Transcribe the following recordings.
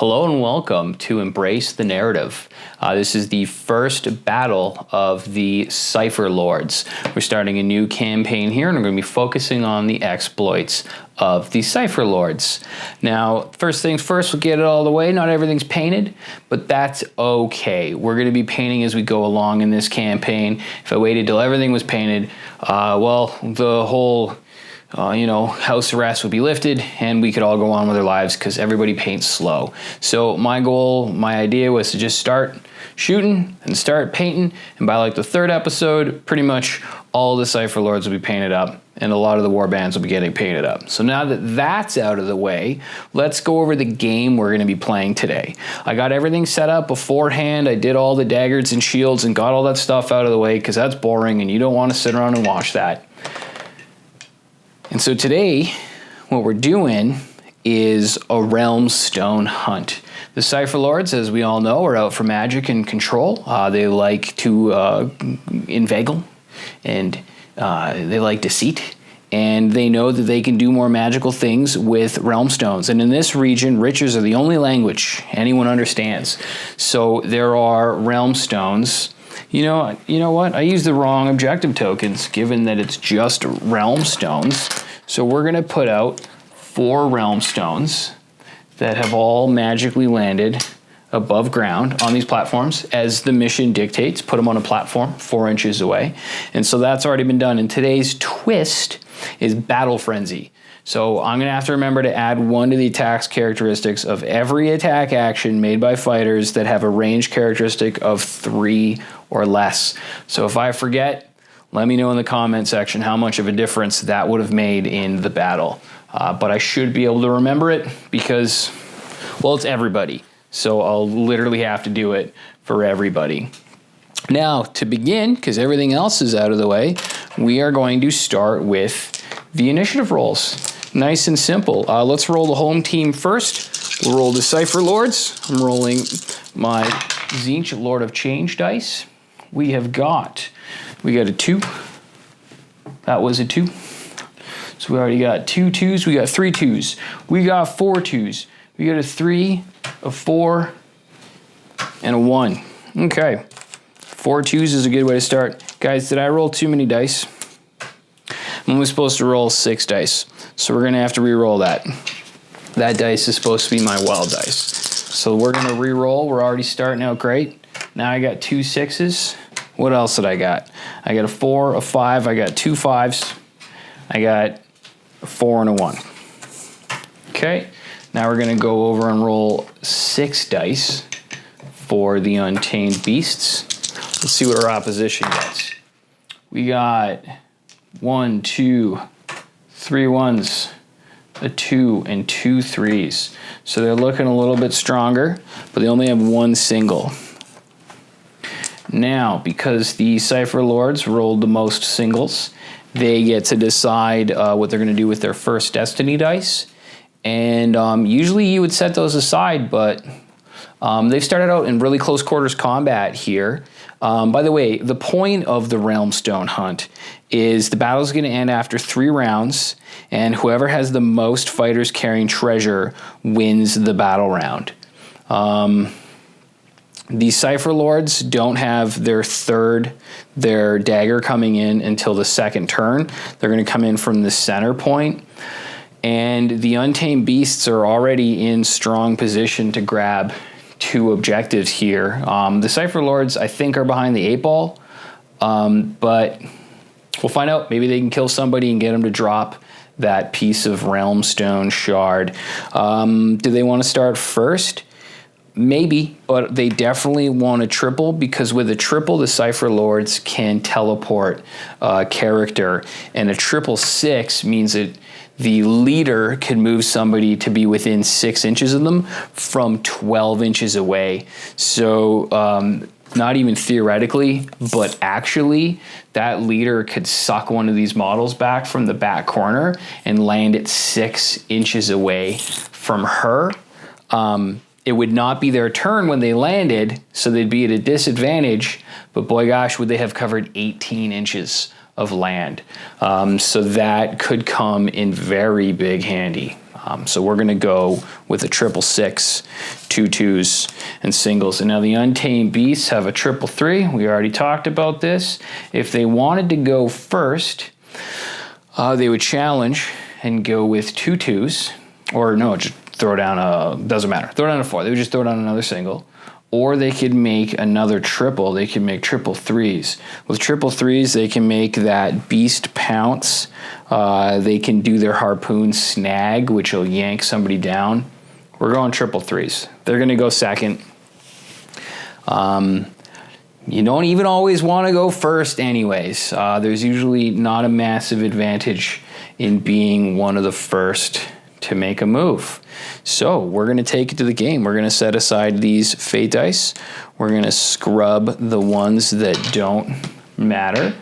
Hello and welcome to Embrace the Narrative. This is the first battle of the Cypher Lords. We're starting a new campaign here and we're going to be focusing on the exploits of the Cypher Lords. Now, first things first, we'll get it all the way. Not everything's painted, but that's okay. We're going to be painting as we go along in this campaign. If I waited till everything was painted, well, the whole house arrest would be lifted and we could all go on with our lives because everybody paints slow. So my goal, my idea was to just start shooting and start painting, and by like the third episode, pretty much all the Cypher Lords will be painted up and a lot of the war bands will be getting painted up. So now that that's out of the way, let's go over the game we're going to be playing today. I got everything set up beforehand. I did all the daggers and shields and got all that stuff out of the way because that's boring and you don't want to sit around and watch that. And so today, what we're doing is a realm stone hunt. The Cypher Lords, as we all know, are out for magic and control. They like to inveigle, and they like deceit. And they know that they can do more magical things with realm stones. And in this region, riches are the only language anyone understands. So there are realm stones. You know what? I used the wrong objective tokens, given that it's just realm stones. So we're going to put out 4 realm stones that have all magically landed above ground on these platforms as the mission dictates. Put them on a platform 4 inches away. And so that's already been done. And today's twist is Battle Frenzy. So I'm going to have to remember to add 1 to the attacks characteristics of every attack action made by fighters that have a range characteristic of 3 or less. So if I forget, let me know in the comment section how much of a difference that would have made in the battle. But I should be able to remember it because, well, it's everybody. So I'll literally have to do it for everybody. Now, to begin, because everything else is out of the way, we are going to start with the initiative rolls. Nice and simple. Let's roll the home team first. We'll roll the Cypher Lords. I'm rolling my Tzeentch Lord of Change dice. We got a 2. That was a 2. So we already got 2 2s. We got 3 2s. We got 4 2s. We got a 3, a 4, and a 1. Okay. 4 2s is a good way to start. Guys, did I roll too many dice? I'm only supposed to roll 6 dice. So we're going to have to re-roll that. That dice is supposed to be my wild dice. So we're going to re-roll. We're already starting out great. Now I got 2 6s. What else did I got? I got a 4, a 5, I got 2 5s, I got a 4 and a 1. Okay, now we're gonna go over and roll 6 dice for the Untamed beasts. Let's see what our opposition gets. We got 1, 2, 3 1s, a 2, and 2 3s. So they're looking a little bit stronger, but they only have 1 single. Now, because the Cypher Lords rolled the most singles, they get to decide what they're going to do with their first Destiny dice. And usually you would set those aside, but they've started out in really close quarters combat here. By the way, the point of the Realm Stone Hunt is the battle's going to end after 3 rounds, and whoever has the most fighters carrying treasure wins the battle round. The Cypher Lords don't have their dagger coming in until the 2nd turn. They're going to come in from the center point. And the Untamed Beasts are already in strong position to grab 2 objectives here. The Cypher Lords, I think, are behind the 8 ball. But we'll find out. Maybe they can kill somebody and get them to drop that piece of Realm Stone shard. Do they want to start first? Maybe, but they definitely want a triple, because with a triple, the Cypher Lords can teleport character, and a 666 means that the leader can move somebody to be within 6 inches of them from 12 inches away. So not even theoretically, but actually, that leader could suck one of these models back from the back corner and land it 6 inches away from her. It would not be their turn when they landed, so they'd be at a disadvantage, but boy gosh, would they have covered 18 inches of land. So that could come in very big handy. So we're going to go with a 666, 2-2s, and singles. And now the Untamed Beasts have a 3-3. We already talked about this. If they wanted to go first, they would challenge and go with 2-2s. Or no, just throw down a, doesn't matter. Throw down a 4. They would just throw down another single. Or they could make another triple. They could make 3-3s. With 3-3s, they can make that beast pounce. They can do their harpoon snag, which will yank somebody down. We're going 3-3s. They're going to go second. You don't even always want to go first anyways. There's usually not a massive advantage in being one of the first to make a move. So we're going to take it to the game. We're going to set aside these fate dice. We're going to scrub the ones that don't matter.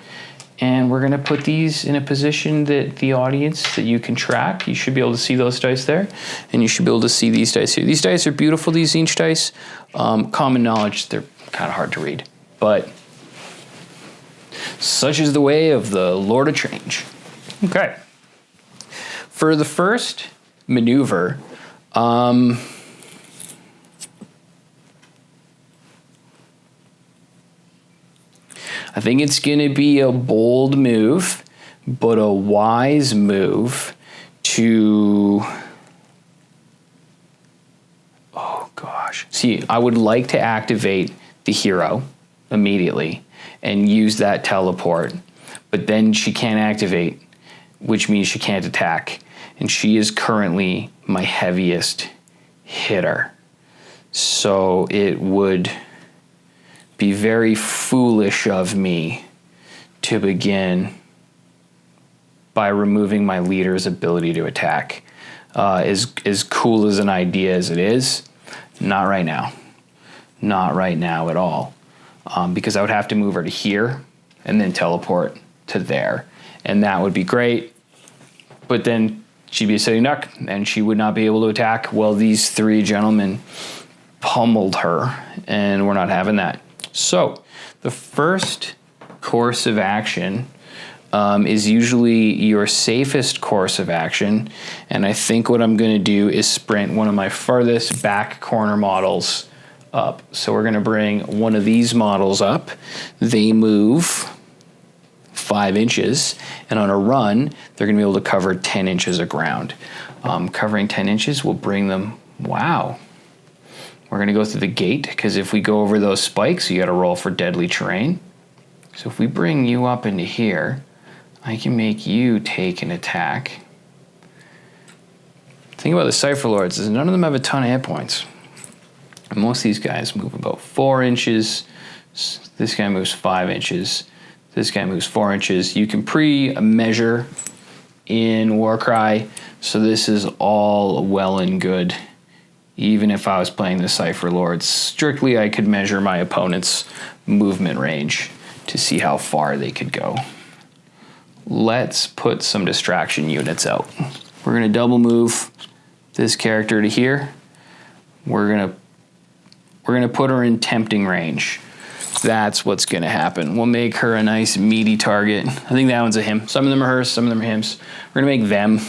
And we're going to put these in a position that the audience, that you can track. You should be able to see those dice there. And you should be able to see these dice here. These dice are beautiful, these Zinch dice. Common knowledge, they're kind of hard to read. But such is the way of the Lord of Change. Okay. For the first maneuver, I think it's going to be a bold move, but a wise move to... Oh, gosh. See, I would like to activate the hero immediately and use that teleport, but then she can't activate, which means she can't attack. And she is currently my heaviest hitter. So it would be very foolish of me to begin by removing my leader's ability to attack. As cool as an idea as it is, not right now. Not right now at all. Because I would have to move her to here and then teleport to there. And that would be great. But then she'd be a sitting duck, and she would not be able to attack. Well, these three gentlemen pummeled her, and we're not having that. So the first course of action is usually your safest course of action, and I think what I'm going to do is sprint one of my farthest back corner models up. So we're going to bring one of these models up. They move 5 inches, and on a run, they're going to be able to cover 10 inches of ground. Covering 10 inches will bring them, wow. We're going to go through the gate, because if we go over those spikes, you got to roll for deadly terrain. So if we bring you up into here, I can make you take an attack. The thing about the Cypher Lords is none of them have a ton of hit points. And most of these guys move about 4 inches. This guy moves 5 inches. This guy moves 4 inches. You can pre-measure in Warcry, so this is all well and good. Even if I was playing the Cypher Lords, strictly I could measure my opponent's movement range to see how far they could go. Let's put some distraction units out. We're going to double move this character to here. We're going to put her in tempting range. That's what's going to happen. We'll make her a nice meaty target. I think that one's a him. Some of them are hers, some of them are hims. We're going to make them.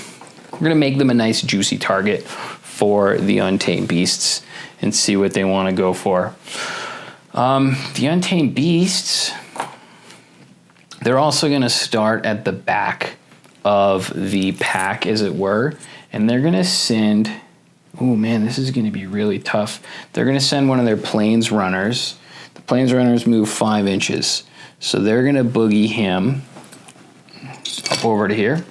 We're going to make them a nice juicy target for the Untamed Beasts and see what they want to go for. The Untamed Beasts, they're also going to start at the back of the pack, as it were, and they're going to send... Oh man, this is going to be really tough. They're going to send one of their plains runners. The plains runners move 5 inches. So they're going to boogie him up over to here.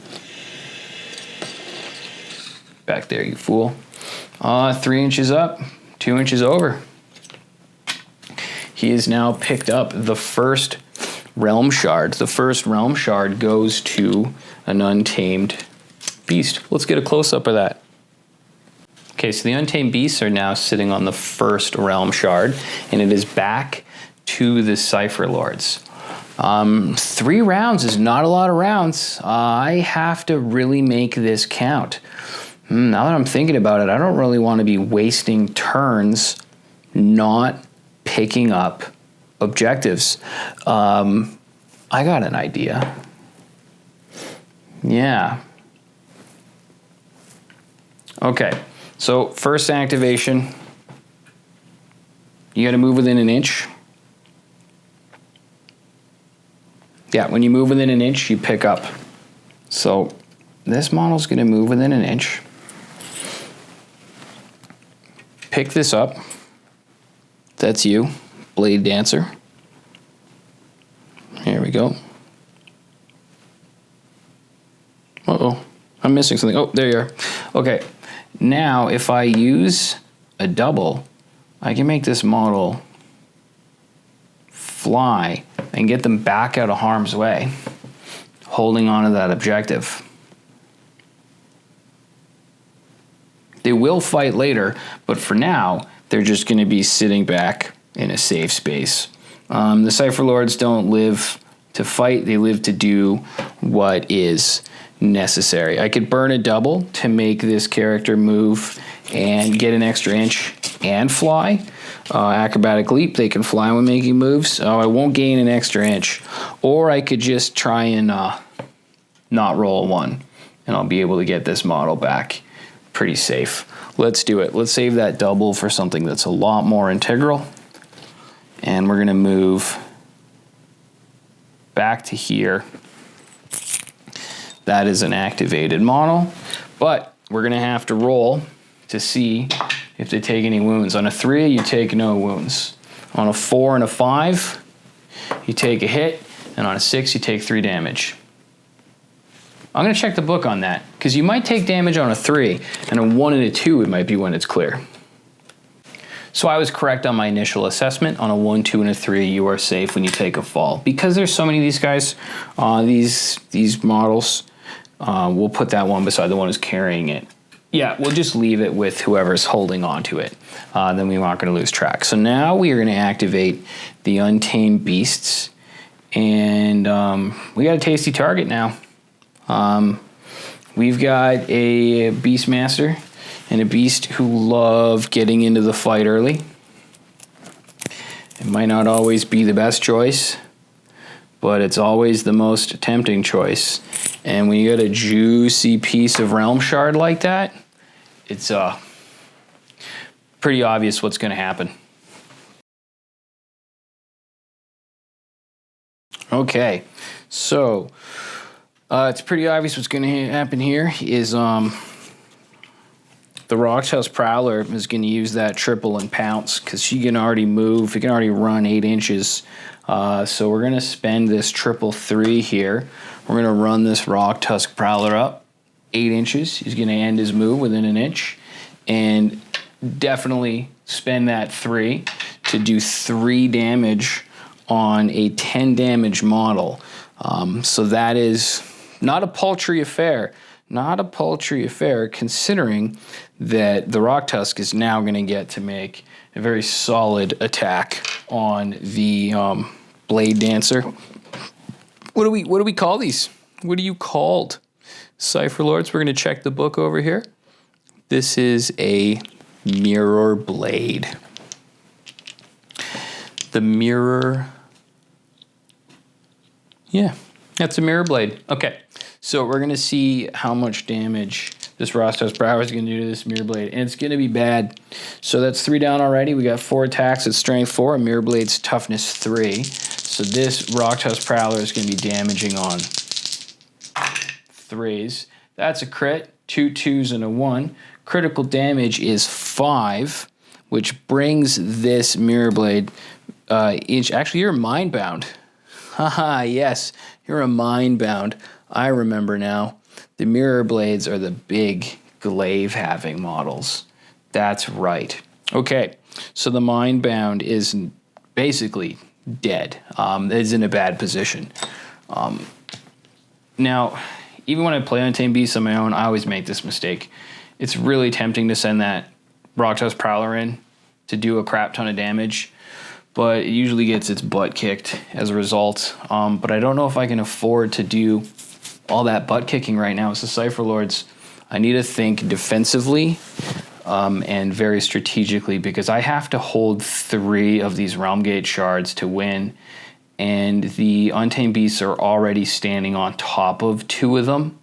Back there, you fool. 3 inches up, 2 inches over. He has now picked up the first realm shard. The first realm shard goes to an Untamed Beast. Let's get a close-up of that. Okay, so the Untamed Beasts are now sitting on the first realm shard, and it is back to the Cypher Lords. 3 rounds is not a lot of rounds. I have to really make this count. Now that I'm thinking about it, I don't really want to be wasting turns not picking up objectives. I got an idea. Yeah. Okay, so first activation, you got to move within an inch. Yeah, when you move within an inch, you pick up. So this model's going to move within an inch. Pick this up. That's you, Blade Dancer. Here we go. Uh-oh, I'm missing something. Oh, there you are. Okay, now if I use a double, I can make this model fly and get them back out of harm's way, holding on to that objective. They will fight later, but for now, they're just going to be sitting back in a safe space. The Cypher Lords don't live to fight, they live to do what is necessary. I could burn a double to make this character move and get an extra inch and fly. Acrobatic leap, they can fly when making moves. I won't gain an extra inch. Or I could just try and not roll a 1, and I'll be able to get this model back pretty safe. Let's do it. Let's save that double for something that's a lot more integral. And we're going to move back to here. That is an activated model, but we're going to have to roll to see if they take any wounds. On a 3, you take no wounds. On a 4 and a 5, you take a hit, and on a 6, you take 3 damage. I'm going to check the book on that, because you might take damage on a 3, and a 1 and a 2, it might be when it's clear. So I was correct on my initial assessment. On a 1, 2, and a 3, you are safe when you take a fall. Because there's so many of these guys, these models, we'll put that one beside the one who's carrying it. Yeah, we'll just leave it with whoever's holding on to it. Then we aren't going to lose track. So now we are going to activate the Untamed Beasts. And we got a tasty target now. We've got a Beastmaster and a Beast who love getting into the fight early. It might not always be the best choice, but it's always the most tempting choice. And when you got a juicy piece of Realm Shard like that, it's pretty obvious what's going to happen. Okay, so it's pretty obvious what's going to happen here is the House Prowler is going to use that triple and pounce because she can already move. He can already run 8 inches. So we're going to spend this 3 here. We're going to run this House Prowler up 8 inches. He's going to end his move within an inch. And definitely spend that 3 to do 3 damage on a 10 damage model. So that is not a paltry affair. Not a paltry affair considering that the Rock Tusk is now going to get to make a very solid attack on the Blade Dancer. What do we call these? What are you called? Cypher Lords, we're going to check the book over here. This is a Mirror Blade. The Mirror... Yeah, that's a Mirror Blade. Okay, so we're going to see how much damage this House Prowler is going to do to this Mirror Blade, and it's going to be bad. So that's 3 down already. We got 4 attacks at Strength 4, and Mirror Blade's Toughness 3. So this House Prowler is going to be damaging on 3s. That's a crit, 2 2s and a 1. Critical damage is 5, which brings this Mirror Blade actually, you're mind bound. Haha, yes, you're a mind bound. I remember now. The Mirror Blades are the big glaive having models. That's right. Okay, so the mind bound is basically dead. It's in a bad position. Now, even when I play Untamed Beasts on my own, I always make this mistake. It's really tempting to send that House Prowler in to do a crap ton of damage, but it usually gets its butt kicked as a result. But I don't know if I can afford to do all that butt kicking right now. It's the Cypher Lords. I need to think defensively and very strategically because I have to hold 3 of these Realm Gate shards to win, and the Untamed Beasts are already standing on top of 2 of them.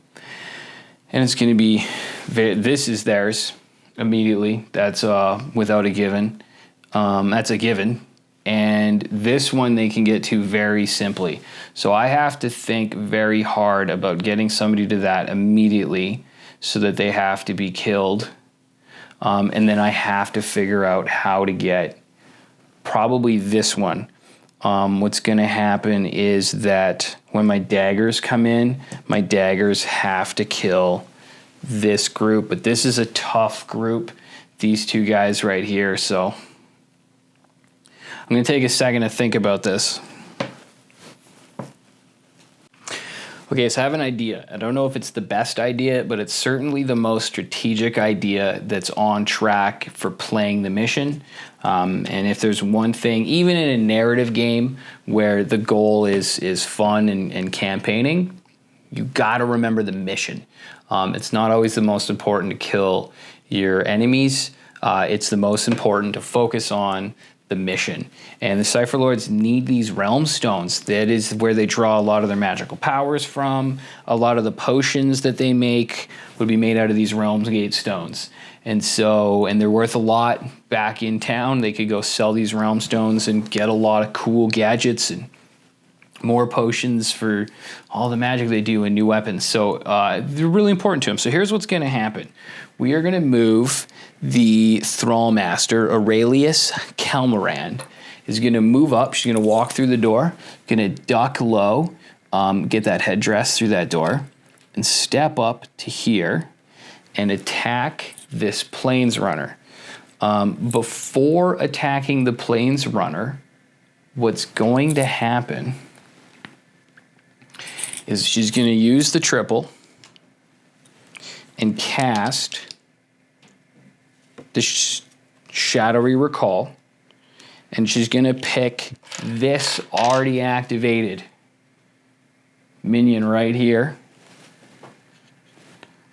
And it's going to be, this is theirs immediately. That's without a given. That's a given. And this one they can get to very simply. So I have to think very hard about getting somebody to that immediately so that they have to be killed. And then I have to figure out how to get probably this one. What's going to happen is that when my daggers come in, my daggers have to kill this group. But this is a tough group, these two guys right here. So I'm going to take a second to think about this. Okay, so I have an idea. I don't know if it's the best idea, but it's certainly the most strategic idea that's on track for playing the mission. And if there's one thing, even in a narrative game where the goal is fun and campaigning, you got to remember the mission. It's not always the most important to kill your enemies. It's the most important to focus on the mission. And the Cypher Lords need these realm stones. That is where they draw a lot of their magical powers from. A lot of the potions that they make would be made out of these realms gate stones. And they're worth a lot back in town. They could go sell these realm stones and get a lot of cool gadgets and more potions for all the magic they do and new weapons. So they're really important to them. So here's what's going to happen. We are going to move the Thrall Master, Aurelius Calmarand, is going to move up. She's going to walk through the door, going to duck low, get that headdress through that door, and step up to here and attack this Plains Runner. Before attacking the Plains Runner, what's going to happen is she's going to use the triple and cast the Shadowy Recall, and she's going to pick this already activated minion right here,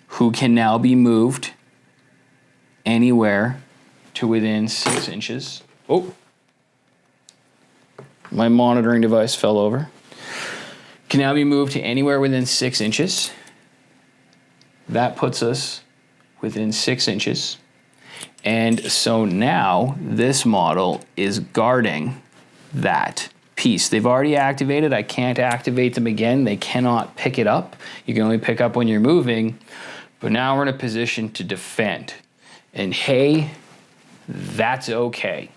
who can now be moved anywhere to within 6 inches. Oh, my monitoring device fell over. Can now be moved to anywhere within 6 inches. That puts us within 6 inches. And so now this model is guarding that piece. They've already activated. I can't activate them again. They cannot pick it up. You can only pick up when you're moving. But now we're in a position to defend. And hey, that's okay.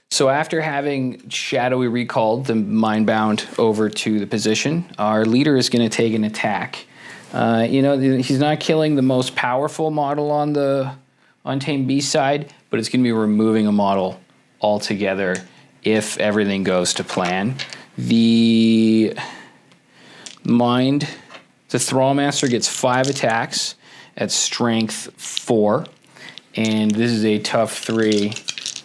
So after having Shadowy recalled the Mindbound over to the position, our leader is going to take an attack. He's not killing the most powerful model on the Untamed Beast side, but it's going to be removing a model altogether if everything goes to plan. The Thrallmaster gets 5 attacks at strength 4, and this is a tough 3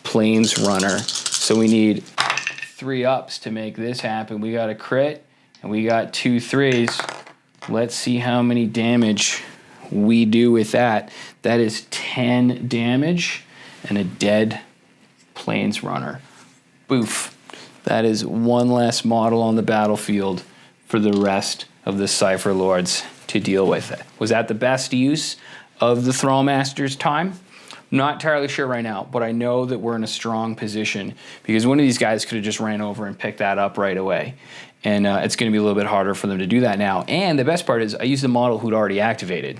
Plains Runner. So we need 3 ups to make this happen. We got a crit, and we got 2 3s. Let's see how many damage we do with that. That is 10 damage and a dead Plains Runner. Boof. That is 1 less model on the battlefield for the rest of the Cypher Lords to deal with. It. Was that the best use of the Thrallmaster's time? I'm not entirely sure right now, but I know that we're in a strong position because one of these guys could have just ran over and picked that up right away. And it's going to be a little bit harder for them to do that now. And the best part is I used the model who'd already activated.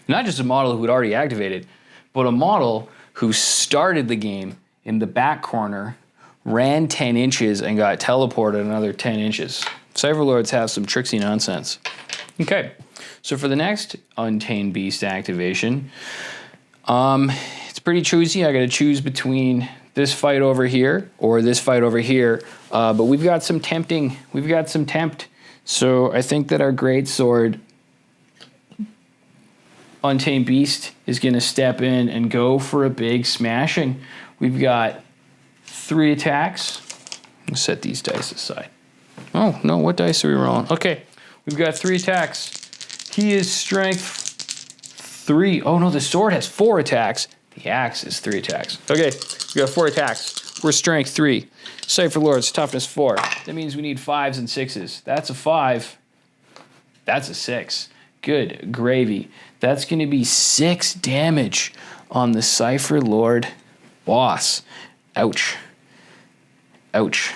Not just a model who'd already activated, but a model who started the game in the back corner, ran 10 inches, and got teleported another 10 inches. Cypher Lords have some tricksy nonsense. Okay, so for the next Untamed Beast activation, it's pretty choosy. I got to choose between this fight over here or this fight over here, but we've got some tempting. We've got some tempt. So I think that our Greatsword Untamed Beast is going to step in and go for a big smashing. We've got 3 attacks. I'll set these dice aside. Oh, no, what dice are we rolling? Okay, we've got 3 attacks. He is strength 3. Oh, no, the sword has 4 attacks. The axe is 3 attacks. Okay, we got 4 attacks. We're strength 3. Cypher Lords, toughness 4. That means we need 5s and 6s. That's a 5. That's a 6. Good gravy. That's going to be 6 damage on the Cypher Lord boss. Ouch. Ouch.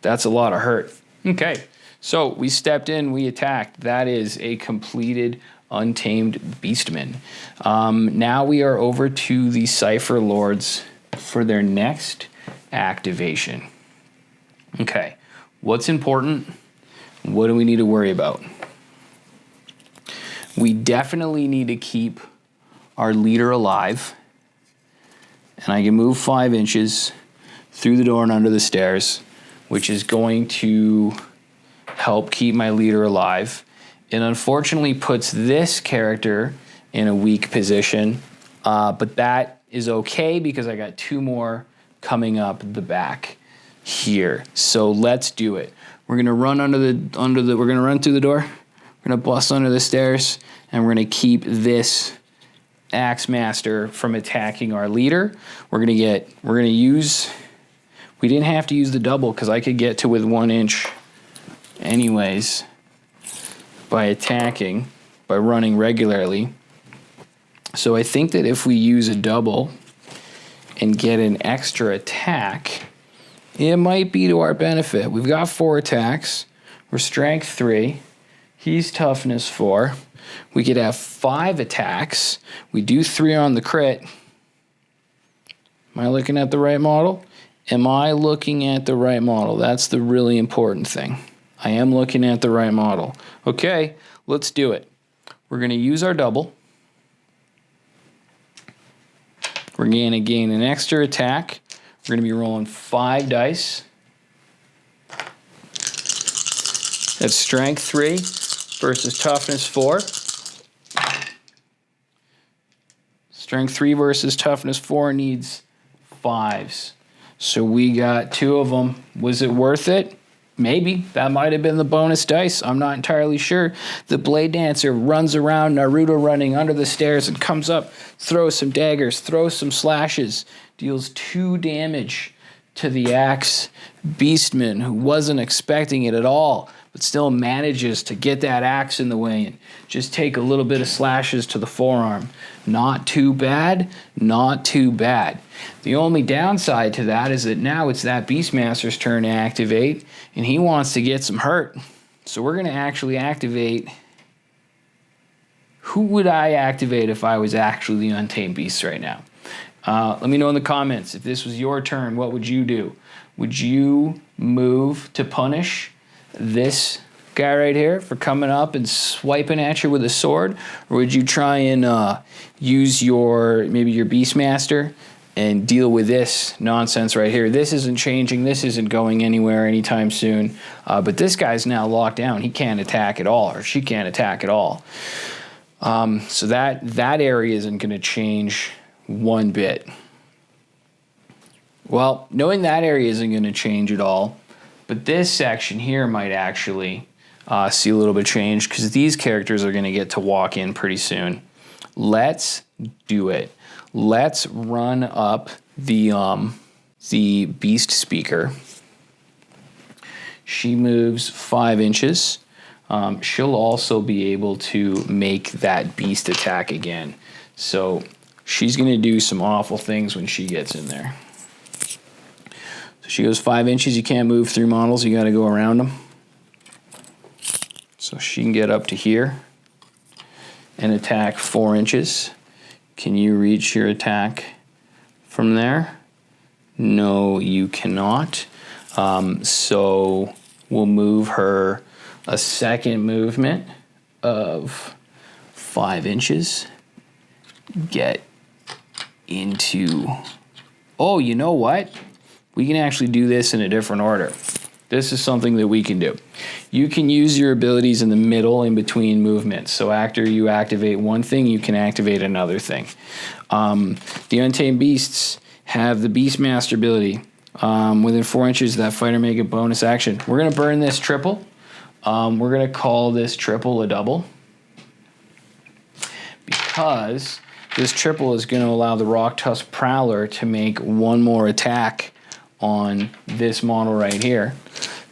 That's a lot of hurt. Okay, so we stepped in, we attacked. That is a completed Untamed Beastman. Now we are over to the Cypher Lords for their next activation. Okay, what's important? What do we need to worry about? We definitely need to keep our leader alive. And I can move 5 inches through the door and under the stairs, which is going to help keep my leader alive. It unfortunately puts this character in a weak position, but that is okay because I got 2 more coming up the back here. So let's do it. We're gonna run we're gonna run through the door. We're gonna bust under the stairs, and we're gonna keep this Axe Master from attacking our leader. We didn't have to use the double because I could get to with 1 inch anyways by attacking, by running regularly. So I think that if we use a double and get an extra attack, it might be to our benefit. We've got 4 attacks. We're strength 3. He's toughness 4. We could have 5 attacks. We do 3 on the crit. Am I looking at the right model? Am I looking at the right model? That's the really important thing. I am looking at the right model. Okay, let's do it. We're going to use our double. We're going to gain an extra attack. We're going to be rolling 5 dice. That's strength 3 versus toughness 4. Strength 3 versus toughness 4 needs 5s. So we got 2 of them. Was it worth it? Maybe. That might have been the bonus dice. I'm not entirely sure. The Blade Dancer runs around, Naruto running under the stairs, and comes up, throws some daggers, throws some slashes, deals 2 damage to the Axe Beastman, who wasn't expecting it at all, but still manages to get that axe in the way and just take a little bit of slashes to the forearm. Not too bad, not too bad. The only downside to that is that now it's that Beastmaster's turn to activate, and he wants to get some hurt. So we're going to actually activate... Who would I activate if I was actually the Untamed Beast right now? Let me know in the comments. If this was your turn, what would you do? Would you move to punish this guy right here for coming up and swiping at you with a sword? Or would you try and use maybe your Beastmaster and deal with this nonsense right here? This isn't changing. This isn't going anywhere anytime soon. But this guy's now locked down. He can't attack at all, or she can't attack at all. So that area isn't going to change one bit. Well, knowing that area isn't going to change at all, but this section here might actually see a little bit of change because these characters are going to get to walk in pretty soon. Let's do it. Let's run up the Beast Speaker. She moves 5 inches. She'll also be able to make that beast attack again. So she's going to do some awful things when she gets in there. So she goes 5 inches. You can't move through models. You got to go around them. So she can get up to here and attack 4 inches. Can you reach your attack from there? No, you cannot. So we'll move her a second movement of 5 inches. Get into... Oh, you know what? We can actually do this in a different order. This is something that we can do. You can use your abilities in the middle in between movements. So after you activate one thing, you can activate another thing. The Untamed Beasts have the Beastmaster ability. Within 4 inches of that fighter, make a bonus action. We're going to burn this triple. We're going to call this triple a double, because this triple is going to allow the Rock Tusk Prowler to make one more attack on this model right here,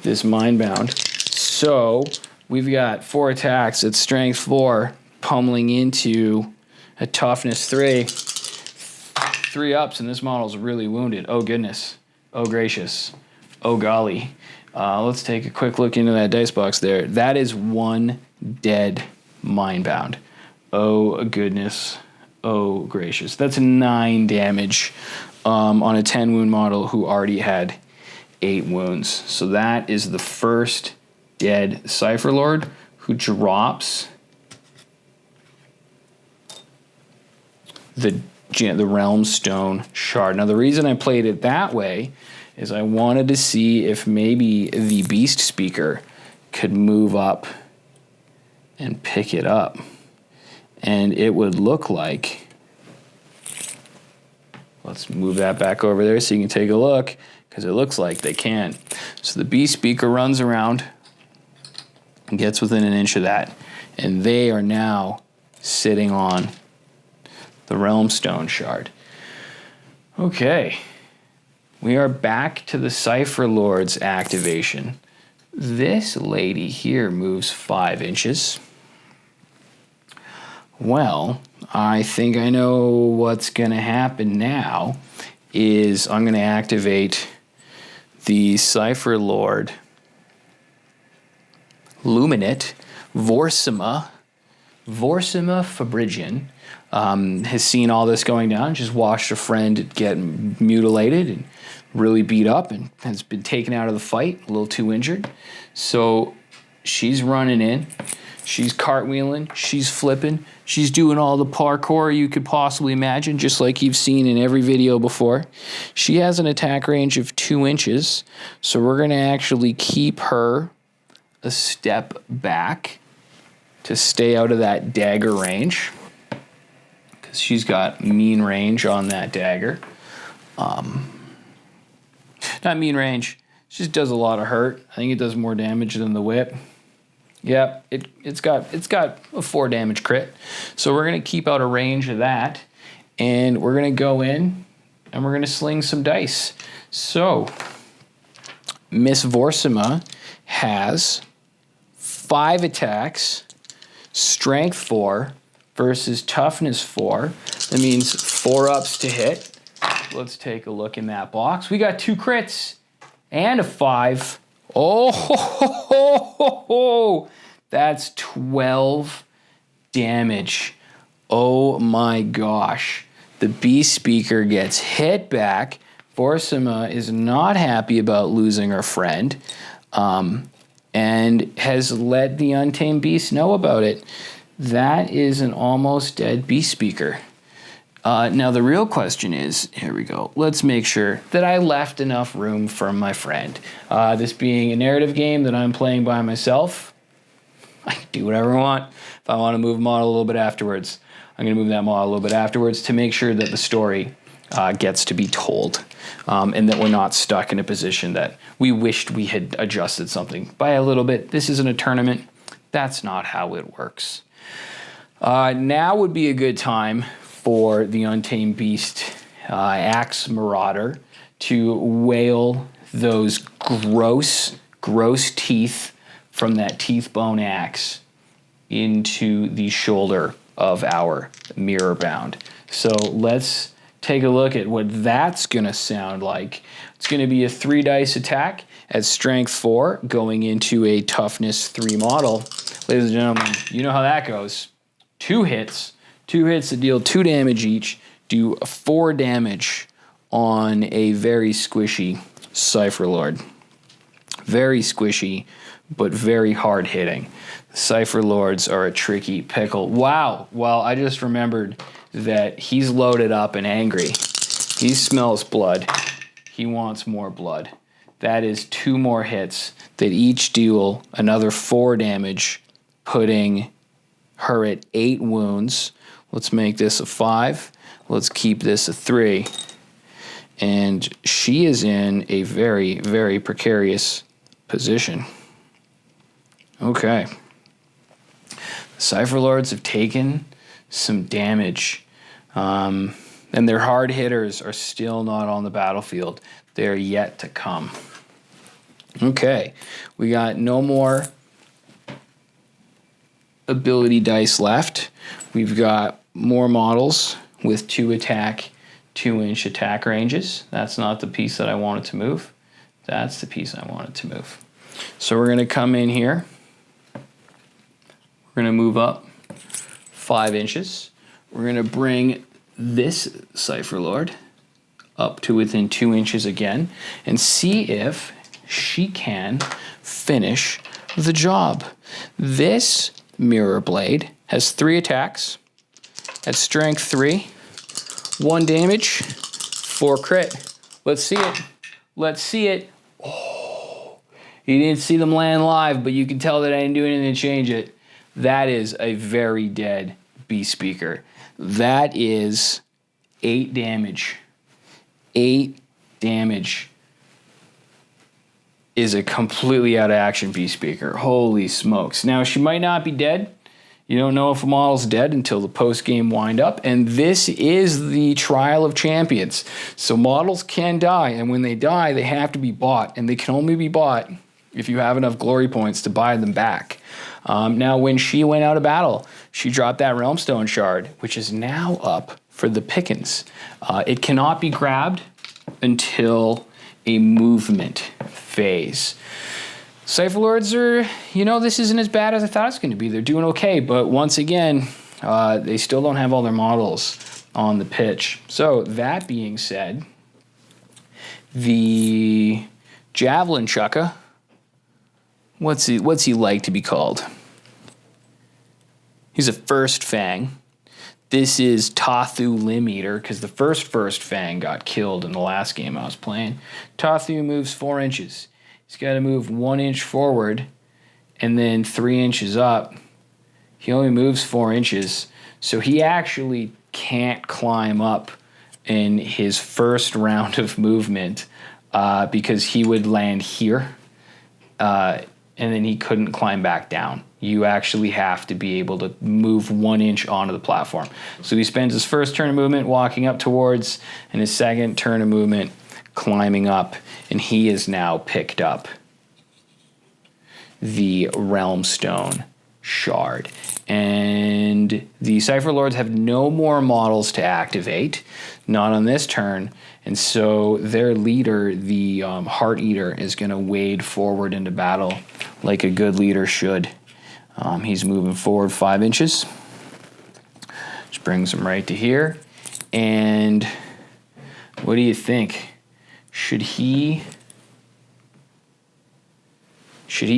this Mindbound. So we've got 4 attacks at strength 4, pummeling into a toughness 3. 3 ups, and this model's really wounded. Oh goodness. Oh gracious. Oh golly. Let's take a quick look into that dice box there. That is 1 dead Mindbound. Oh goodness. Oh gracious. That's 9 damage on a 10 wound model who already had 8 wounds. So that is the first dead Cypher Lord who drops the Realm Stone Shard. Now the reason I played it that way is I wanted to see if maybe the Beast Speaker could move up and pick it up. And it would look like, let's move that back over there so you can take a look, because it looks like they can. So the Beast Speaker runs around and gets within an inch of that, and they are now sitting on the Realm Stone Shard. Okay, we are back to the Cypher Lords activation. This lady here moves 5 inches. Well, I think I know what's going to happen now is I'm going to activate the Cypher Lord Luminate Vorsima Fabrigian. Has seen all this going down, just watched a friend get mutilated and really beat up and has been taken out of the fight, a little too injured. So she's running in, she's cartwheeling, she's flipping, she's doing all the parkour you could possibly imagine, just like you've seen in every video before. She has an attack range of 2 inches, so we're going to actually keep her a step back to stay out of that dagger range. She's got mean range on that dagger. Not mean range, she just does a lot of hurt. I think it does more damage than the whip. Yep, it's got a 4 damage crit. So we're gonna keep out a range of that, and we're gonna go in and we're gonna sling some dice. So Miss Vorsima has 5 attacks, strength 4, versus toughness 4. That means 4 ups to hit. Let's take a look in that box. We got 2 crits and a 5. Oh, ho, ho, ho, ho, ho. That's 12 damage. Oh my gosh. The Beast Speaker gets hit back. Vorsima is not happy about losing her friend, and has let the Untamed Beast know about it. That is an almost dead Beast Speaker. Now the real question is, here we go, let's make sure that I left enough room for my friend. This being a narrative game that I'm playing by myself, I can do whatever I want. If I want to move a model a little bit afterwards, I'm going to move that model a little bit afterwards to make sure that the story gets to be told, and that we're not stuck in a position that we wished we had adjusted something by a little bit. This isn't a tournament. That's not how it works. Now would be a good time for the Untamed Beast Axe Marauder to wail those gross teeth from that teeth bone axe into the shoulder of our mirror bound. So let's take a look at what that's gonna sound like. It's gonna be a 3 dice attack at strength 4 going into a toughness 3 model. Ladies and gentlemen, you know how that goes. 2 hits that deal 2 damage each, do 4 damage on a very squishy Cypher Lord. Very squishy, but very hard hitting. Cypher Lords are a tricky pickle. Wow, well, I just remembered that he's loaded up and angry. He smells blood. He wants more blood. That is 2 more hits that each deal another 4 damage, putting her at 8 wounds. Let's make this a 5. Let's keep this a 3. And she is in a very, very precarious position. Okay. The Cypher Lords have taken some damage. And their hard hitters are still not on the battlefield. They're yet to come. Okay, we got no more ability dice left. We've got more models with 2-inch attack ranges. That's not the piece that I wanted to move. That's the piece I wanted to move. So we're going to come in here. We're going to move up 5 inches. We're going to bring this Cypher Lord up to within 2 inches again and see if she can finish the job. This Mirror Blade has 3 attacks at strength 3, 1 damage, 4 crit. Let's see it. Let's see it. Oh, you didn't see them land live, but you can tell that I didn't do anything to change it. That is a very dead Beast Speaker. That is 8 damage. 8 damage is a completely out of action Beast Speaker. Holy smokes. Now, she might not be dead. You don't know if a model's dead until the post-game wind-up, and this is the Trial of Champions. So models can die, and when they die, they have to be bought, and they can only be bought if you have enough glory points to buy them back. Now, when she went out of battle, she dropped that Realmstone Shard, which is now up for the pickings. It cannot be grabbed until a movement phase. Cypher Lords are, this isn't as bad as I thought it was going to be. They're doing okay, but once again, they still don't have all their models on the pitch. So that being said, the Javelin Chukka, what's he like to be called? He's a First Fang. This is Tathu Limb Eater, because the first Fang got killed in the last game I was playing. Tathu moves 4 inches. He's got to move 1 inch forward and then 3 inches up. He only moves 4 inches, so he actually can't climb up in his first round of movement because he would land here and then he couldn't climb back down. You actually have to be able to move 1 inch onto the platform. So he spends his first turn of movement walking up towards and his second turn of movement climbing up, and he is now picked up the Realmstone Shard. And the Cypher Lords have no more models to activate, not on this turn, and so their leader, the Heart Eater, is going to wade forward into battle like a good leader should. He's moving forward 5 inches. Just brings him right to here. And what do you think? Should he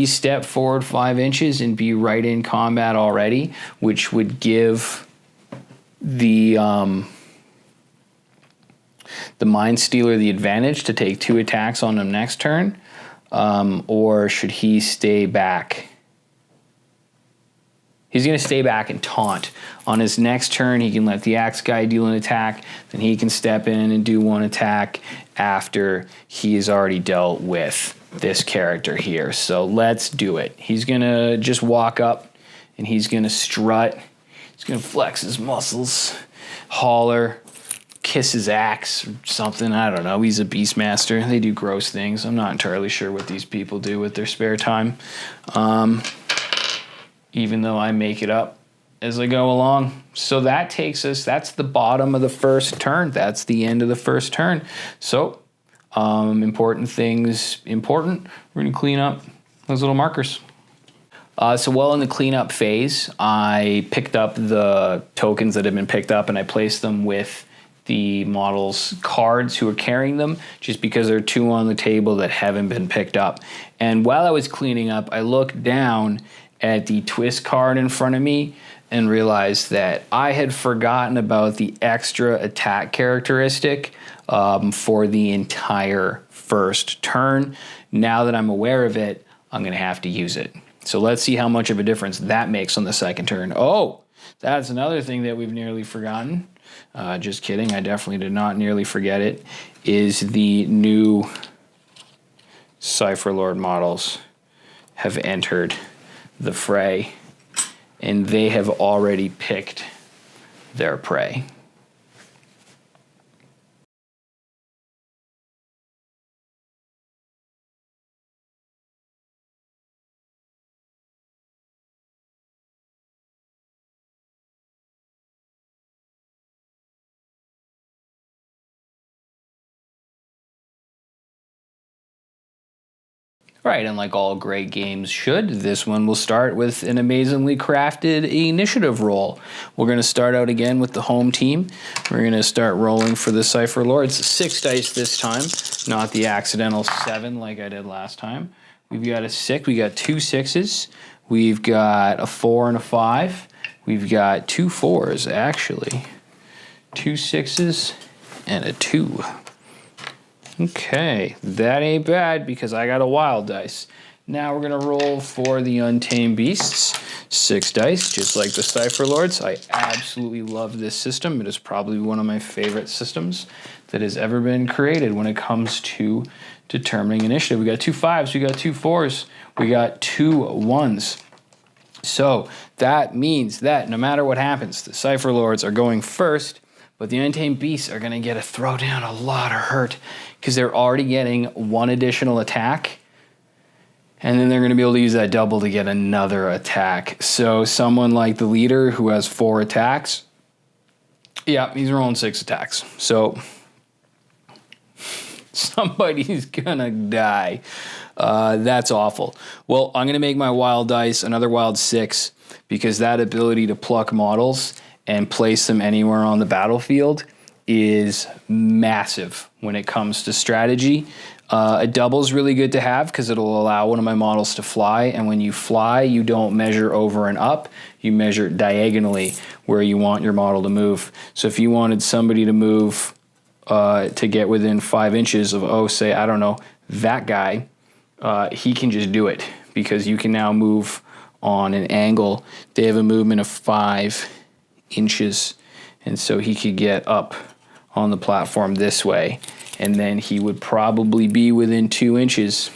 step forward 5 inches and be right in combat already, which would give the Mind Stealer the advantage to take 2 attacks on him next turn? Or should he stay back? He's going to stay back and taunt. On his next turn, he can let the Axe guy deal an attack. Then he can step in and do 1 attack after he has already dealt with this character here. So let's do it. He's going to just walk up and he's going to strut. He's going to flex his muscles, holler, kiss his axe or something. I don't know. He's a Beastmaster. They do gross things. I'm not entirely sure what these people do with their spare time. Even though I make it up as I go along. So that takes us, that's the bottom of the first turn. That's the end of the first turn. So, important things, We're going to clean up those little markers. So while in the cleanup phase, I picked up the tokens that have been picked up and I placed them with the model's cards who are carrying them, just because there are 2 on the table that haven't been picked up. And while I was cleaning up, I looked down at the twist card in front of me and realized that I had forgotten about the extra attack characteristic for the entire first turn. Now that I'm aware of it, I'm going to have to use it. So let's see how much of a difference that makes on the second turn. Oh, that's another thing that we've nearly forgotten. Just kidding, I definitely did not nearly forget it, is the new Cypher Lord models have entered the fray, and they have already picked their prey. Right, and like all great games should, this one will start with an amazingly crafted initiative roll. We're going to start out again with the home team. We're going to start rolling for the Cypher Lords. 6 dice this time, not the accidental 7 like I did last time. We've got a 6, we got 2 6s, we've got a 4 and a 5, we've got 2 4s actually, 2 6s, and a 2. Okay, that ain't bad because I got a wild dice. Now we're gonna roll for the Untamed Beasts. 6 dice, just like the Cypher Lords. I absolutely love this system. It is probably one of my favorite systems that has ever been created when it comes to determining initiative. We got 2 5s, we got 2 4s, we got 2 1s. So that means that no matter what happens, the Cypher Lords are going first, but the Untamed Beasts are gonna get to throw down a lot of hurt because they're already getting 1 additional attack, and then they're gonna be able to use that double to get another attack. So someone like the leader who has 4 attacks, yeah, he's rolling 6 attacks. So somebody's gonna die. That's awful. Well, I'm gonna make my wild dice another wild 6 because that ability to pluck models and place them anywhere on the battlefield is massive when it comes to strategy. A double is really good to have because it'll allow one of my models to fly, and when you fly, you don't measure over and up, you measure diagonally where you want your model to move. So if you wanted somebody to move to get within 5 inches of, oh, say, I don't know, that guy, he can just do it because you can now move on an angle. They have a movement of 5 inches, and so he could get up on the platform this way, and then he would probably be within 2 inches.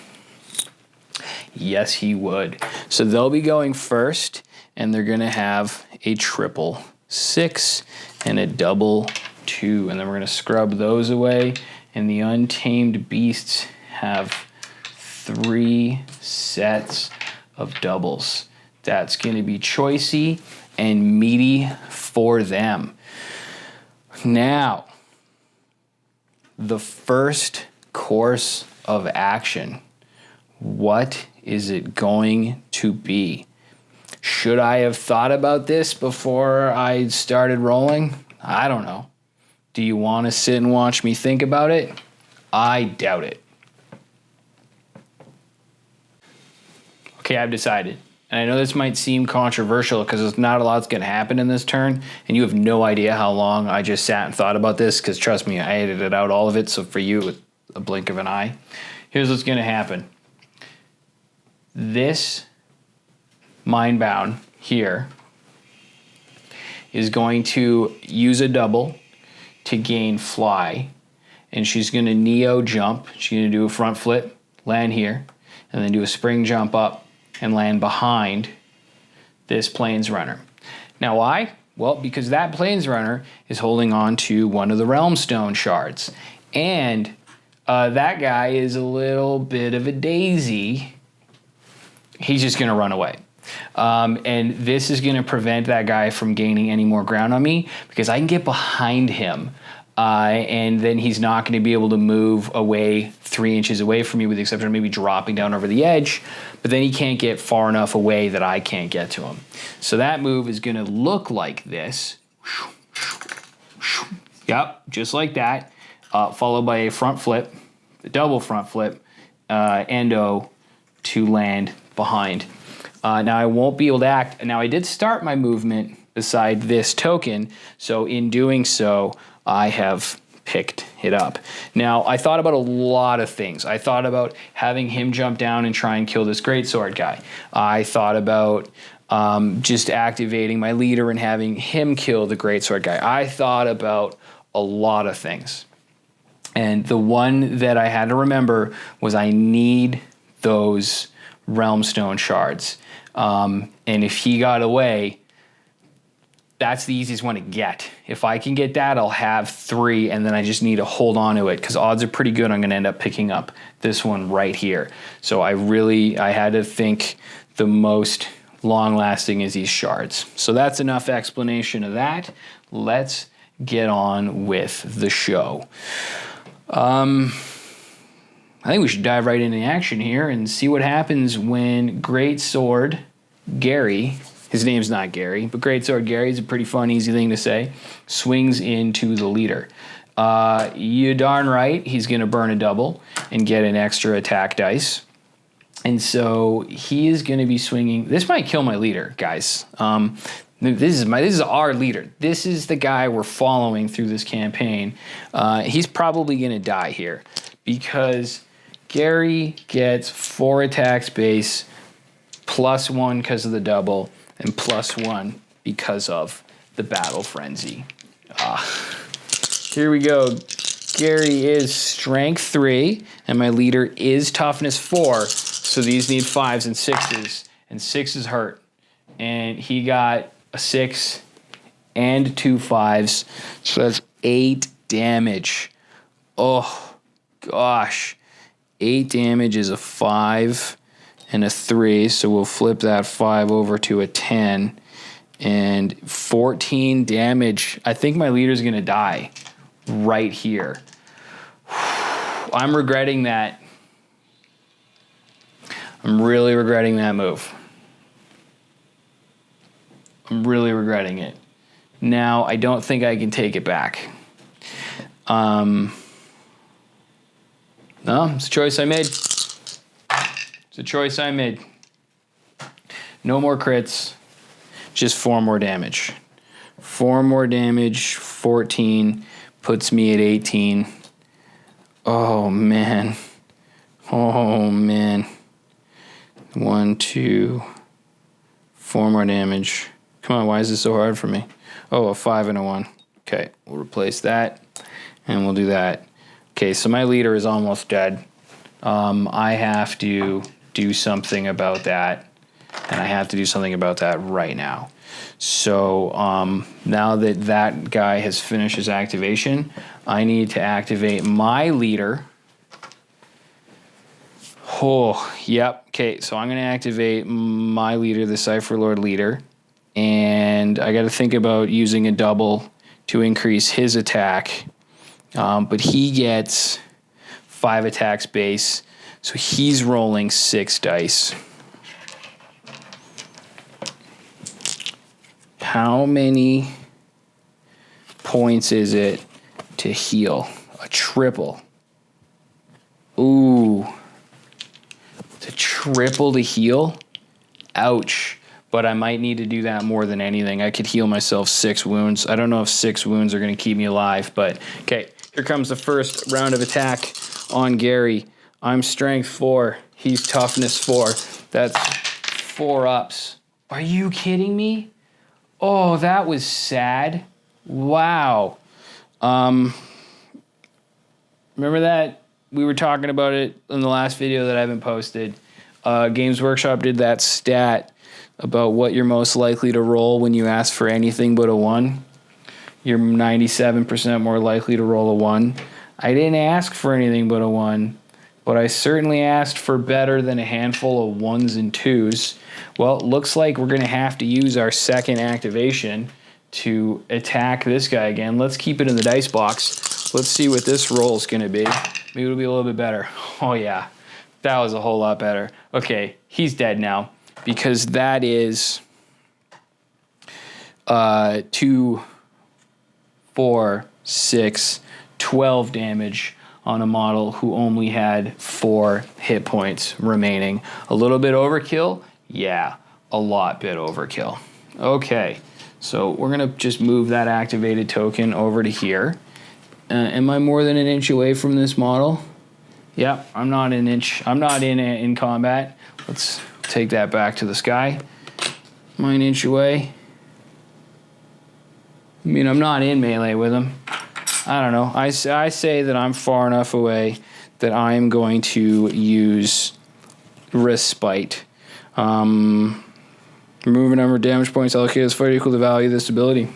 Yes, he would. So they'll be going first, and they're gonna have a triple 6 and a double 2, and then we're gonna scrub those away, and the Untamed Beasts have 3 sets of doubles. That's gonna be choicey and meaty for them. Now, the first course of action. What is it going to be? Should I have thought about this before I started rolling? I don't know. Do you want to sit and watch me think about it? I doubt it. Okay, I've decided. And I know this might seem controversial because there's not a lot's going to happen in this turn, and you have no idea how long I just sat and thought about this because, trust me, I edited out all of it, so for you, with a blink of an eye. Here's what's going to happen. This Mindbound here is going to use a double to gain fly, and she's going to neo jump. She's going to do a front flip, land here, and then do a spring jump up and land behind this Plains Runner. Now why? Well, because that Plains Runner is holding on to one of the Realm Stone shards. And that guy is a little bit of a daisy. He's just gonna run away. And this is gonna prevent that guy from gaining any more ground on me because I can get behind him. And then he's not going to be able to move away 3 inches away from me, with the exception of maybe dropping down over the edge, but then he can't get far enough away that I can't get to him. So that move is going to look like this. Yep, just like that, followed by a front flip, a double front flip, endo to land behind. Now I won't be able to act. Now I did start my movement beside this token, so in doing so, I have picked it up. Now, I thought about a lot of things. I thought about having him jump down and try and kill this greatsword guy. I thought about just activating my leader and having him kill the greatsword guy. I thought about a lot of things. And the one that I had to remember was I need those Realmstone shards. And if he got away, that's the easiest one to get. If I can get that, I'll have 3, and then I just need to hold on to it because odds are pretty good I'm going to end up picking up this one right here. So I had to think the most long-lasting is these shards. So that's enough explanation of that. Let's get on with the show. I think we should dive right into action here and see what happens when Greatsword Gary, his name's not Gary, but Greatsword Gary is a pretty fun, easy thing to say, swings into the leader. You darn right, he's going to burn a double and get an extra attack dice. And so he is going to be swinging. This might kill my leader, guys. This is our leader. This is the guy we're following through this campaign. He's probably going to die here because Gary gets 4 attacks base, +1 because of the double, and +1 because of the battle frenzy. Here we go. Gary is strength 3, and my leader is toughness 4. So these need 5s and 6s, and 6s hurt. And he got a 6 and 2 5s, so that's 8 damage. Oh, gosh. 8 damage is a 5 and a 3, so we'll flip that 5 over to a 10. And 14 damage. I think my leader's going to die right here. I'm regretting that. I'm really regretting that move. I'm really regretting it. Now, I don't think I can take it back. No, it's a choice I made. It's a choice I made. No more crits. Just 4 more damage. 4 more damage, 14, puts me at 18. Oh, man. Oh, man. 1, 2, 4 more damage. Come on, why is this so hard for me? Oh, a 5 and a 1. Okay, we'll replace that, and we'll do that. Okay, so my leader is almost dead. I have to do something about that, and I have to do something about that right now. So now that that guy has finished his activation, I need to activate my leader. Oh, yep. Okay, so I'm going to activate my leader, the Cypher Lord leader. And I got to think about using a double to increase his attack. But he gets 5 attacks base, so he's rolling 6 dice. How many points is it to heal? A triple. Ooh. It's a triple to heal? Ouch. But I might need to do that more than anything. I could heal myself 6 wounds. I don't know if 6 wounds are going to keep me alive, but okay. Here comes the first round of attack on Gary. I'm strength 4. He's toughness 4. That's 4 ups. Are you kidding me? Oh, that was sad. Wow. Remember that? We were talking about it in the last video that I haven't posted. Games Workshop did that stat about what you're most likely to roll when you ask for anything but a 1. You're 97% more likely to roll a 1. I didn't ask for anything but a 1, but I certainly asked for better than a handful of 1s and 2s. Well, it looks like we're going to have to use our second activation to attack this guy again. Let's keep it in the dice box. Let's see what this roll is going to be. Maybe it'll be a little bit better. Oh, yeah. That was a whole lot better. Okay, he's dead now because that is 2, 4, 6, 12 damage on a model who only had 4 hit points remaining. A little bit overkill? Yeah, a lot bit overkill. Okay, so we're going to just move that activated token over to here. Am I more than an inch away from this model? Yep, I'm not an inch. I'm not in combat. Let's take that back to the sky. Am I an inch away? I mean, I'm not in melee with him. I don't know. I say that I'm far enough away that I am going to use Respite. Remove a number of damage points allocated as fight equal to the value of this ability.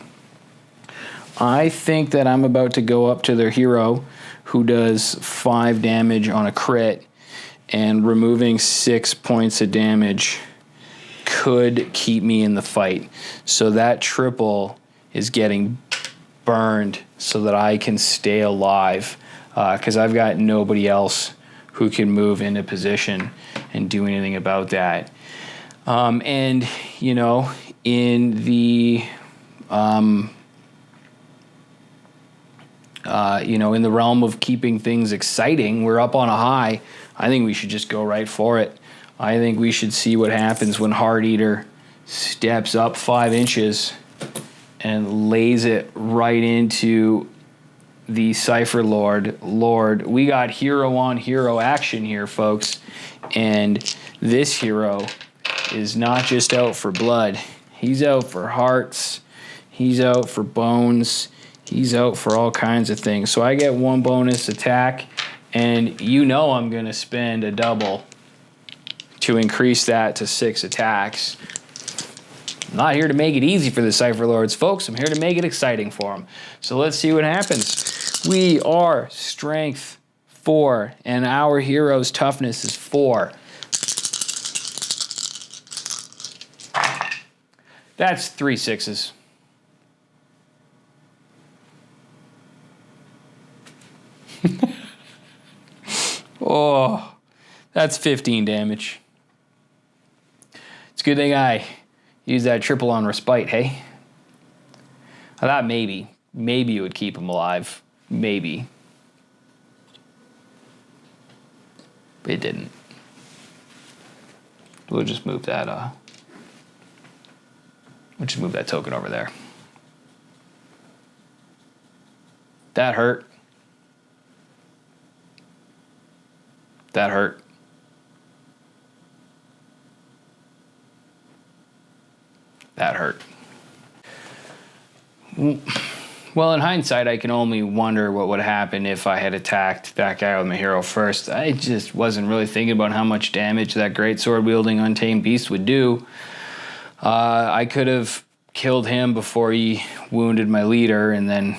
I think that I'm about to go up to their hero who does 5 damage on a crit, and removing 6 points of damage could keep me in the fight. So that triple is getting burned so that I can stay alive because I've got nobody else who can move into position and do anything about that. And, you know, in the, in the realm of keeping things exciting, we're up on a high. I think we should just go right for it. I think we should see what happens when Heart Eater steps up 5 inches and lays it right into the Cypher Lord. We got hero on hero action here, folks. And this hero is not just out for blood. He's out for hearts. He's out for bones. He's out for all kinds of things. So I get 1 bonus attack, and you know I'm going to spend a double to increase that to 6 attacks. I'm not here to make it easy for the Cypher Lords, folks. I'm here to make it exciting for them. So let's see what happens. We are strength 4, and our hero's toughness is 4. That's 3 6s. Oh, that's 15 damage. It's a good thing I used that triple on respite, hey? I thought maybe it would keep him alive. Maybe. But it didn't. We'll just move that, token over there. That hurt. That hurt. That hurt. Well, in hindsight, I can only wonder what would happen if I had attacked that guy with my hero first. I just wasn't really thinking about how much damage that greatsword wielding Untamed beast would do. I could have killed him before he wounded my leader and then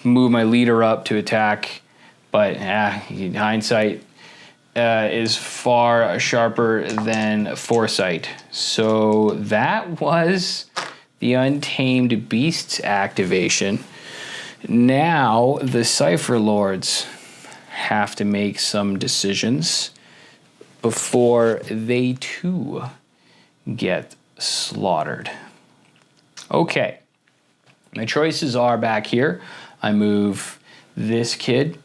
moved my leader up to attack. But hindsight is far sharper than foresight. So that was the Untamed Beasts activation. Now the Cypher Lords have to make some decisions before they too get slaughtered. Okay, my choices are back here. I move this kid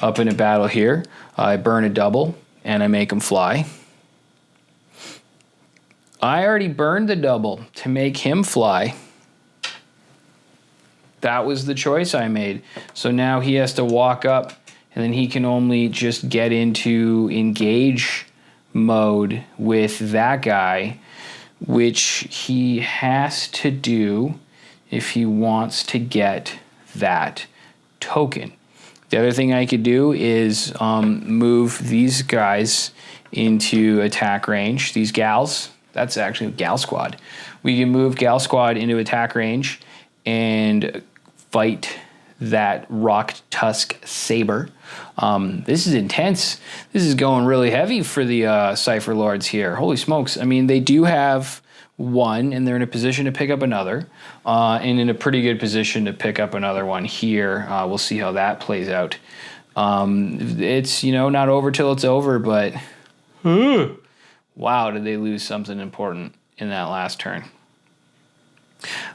up into battle here. I burn a double, and I make him fly. I already burned the double to make him fly. That was the choice I made. So now he has to walk up, and then he can only just get into engage mode with that guy, which he has to do if he wants to get that token. The other thing I could do is move these guys into attack range. These gals, that's actually a gal squad. We can move gal squad into attack range and fight that rock tusk saber. This is intense. This is going really heavy for the Cypher Lords here. Holy smokes. I mean, they do have 1, and they're in a position to pick up another, and in a pretty good position to pick up another one here. We'll see how that plays out. It's, not over till it's over, but wow, did they lose something important in that last turn.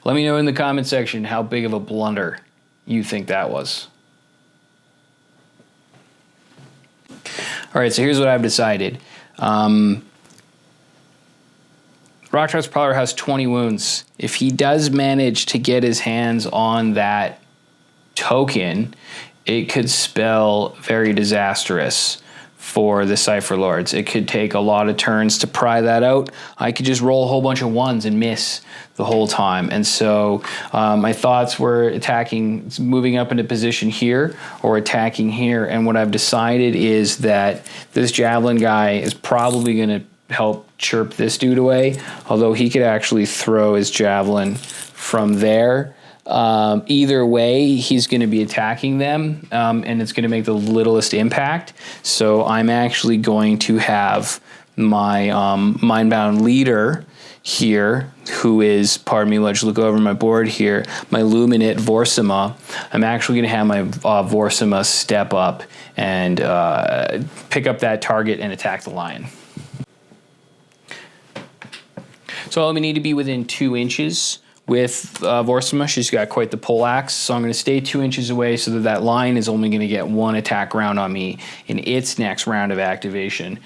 Let me know in the comment section how big of a blunder you think that was. All right, so here's what I've decided. Rocktrap's Prowler has 20 wounds. If he does manage to get his hands on that token, it could spell very disastrous for the Cypher Lords. It could take a lot of turns to pry that out. I could just roll a whole bunch of 1s and miss the whole time. And so my thoughts were moving up into position here or attacking here. And what I've decided is that this Javelin guy is probably going to help chirp this dude away, although he could actually throw his Javelin from there. Either way, he's going to be attacking them, and it's going to make the littlest impact. So I'm actually going to have my Mindbound leader here, who is, pardon me, let's look over my board here, my Luminate Vorsima. I'm actually going to have my Vorsima step up and pick up that target and attack the lion. So I only need to be within 2 inches with Vorsima. She's got quite the poleaxe, so I'm going to stay 2 inches away so that that lion is only going to get 1 attack round on me in its next round of activation,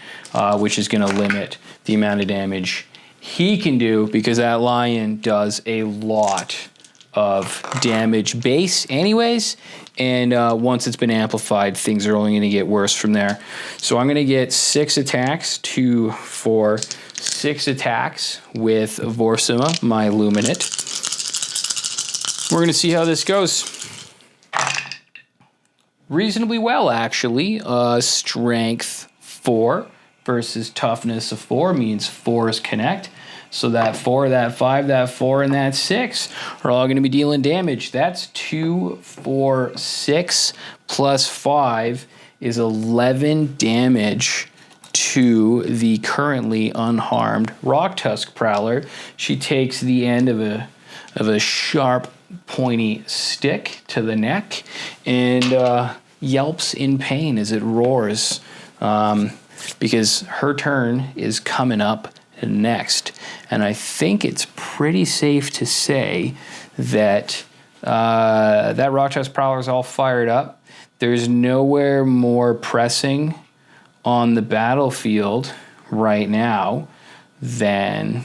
which is going to limit the amount of damage he can do, because that lion does a lot of damage base anyways, and once it's been amplified, things are only going to get worse from there. So I'm going to get 6 attacks, 2, 4, 6 attacks with Vorsima, my Luminate. We're going to see how this goes. Reasonably well, actually. Strength 4 versus toughness of 4 means 4s connect. So that 4, that 5, that 4, and that 6 are all going to be dealing damage. That's 2, 4, 6 plus 5 is 11 damage to the currently unharmed Rock Tusk Prowler. She takes the end of a sharp, pointy stick to the neck and yelps in pain as it roars, because her turn is coming up next. And I think it's pretty safe to say that that Rock Tusk Prowler is all fired up. There's nowhere more pressing on the battlefield right now than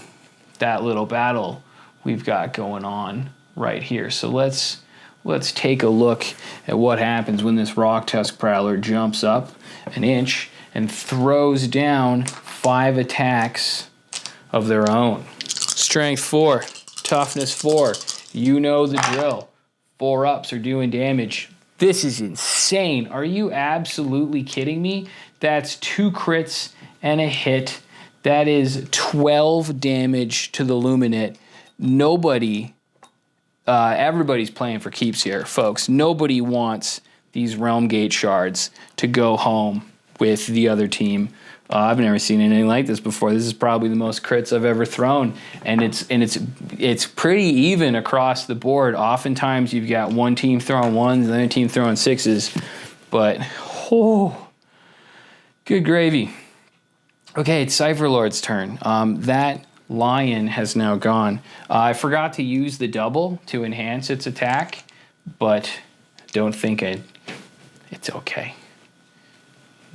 that little battle we've got going on right here. So let's take a look at what happens when this Rock Tusk Prowler jumps up an inch and throws down 5 attacks of their own. Strength 4, toughness 4. You know the drill. 4 ups are doing damage. This is insane. Are you absolutely kidding me? That's 2 crits and a hit. That is 12 damage to the Luminate. Nobody, everybody's playing for keeps here, folks. Nobody wants these Realm Gate shards to go home with the other team. I've never seen anything like this before. This is probably the most crits I've ever thrown, and it's pretty even across the board. Oftentimes you've got one team throwing 1s, the other team throwing 6s, but oh, good gravy. Okay, it's Cypher Lord's turn. That lion has now gone. I forgot to use the double to enhance its attack, but don't think it's okay.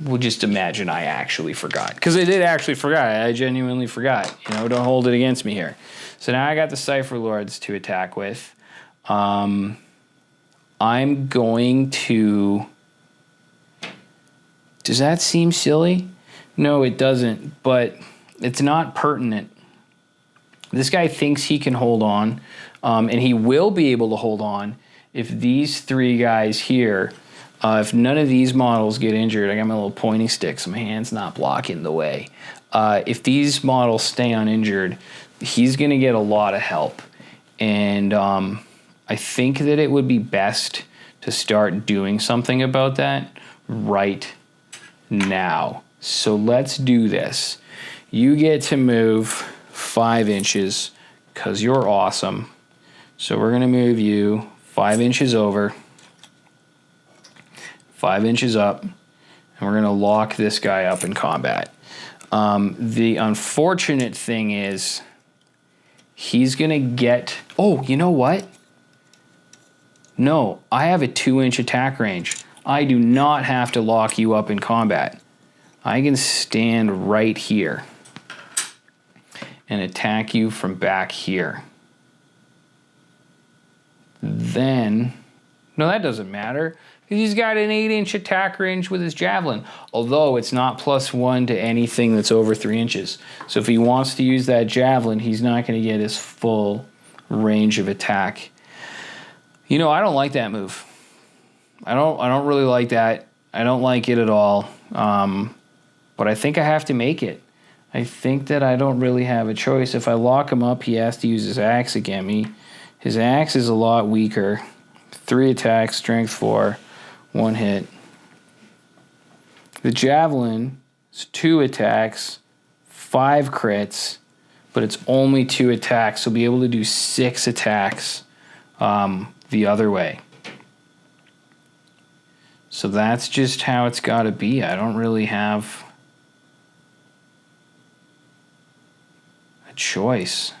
We'll just imagine I actually forgot. Because I did actually forgot. I genuinely forgot. You know, don't hold it against me here. So now I got the Cypher Lords to attack with. I'm going to... Does that seem silly? No, it doesn't. But it's not pertinent. This guy thinks he can hold on. And he will be able to hold on if these 3 guys here... if none of these models get injured, I got my little pointing stick so my hand's not blocking the way. If these models stay uninjured, he's going to get a lot of help. And I think that it would be best to start doing something about that right now. So let's do this. You get to move 5 inches because you're awesome. So we're going to move you 5 inches over. 5 inches up, and we're going to lock this guy up in combat. The unfortunate thing is he's going to get... Oh, you know what? No, I have a 2-inch attack range. I do not have to lock you up in combat. I can stand right here and attack you from back here. Then... No, that doesn't matter. He's got an 8-inch attack range with his javelin, although it's not +1 to anything that's over 3 inches. So if he wants to use that javelin, he's not going to get his full range of attack. You know, I don't like that move. I don't really like that. I don't like it at all. But I think I have to make it. I think that I don't really have a choice. If I lock him up, he has to use his axe against me. His axe is a lot weaker. 3 attacks, strength 4. 1 hit. The javelin is 2 attacks, 5 crits, but but it's only 2 attacks. So we'll be able to do 6 attacks the other way. So that's just how it's got to be. I don't really have a choice.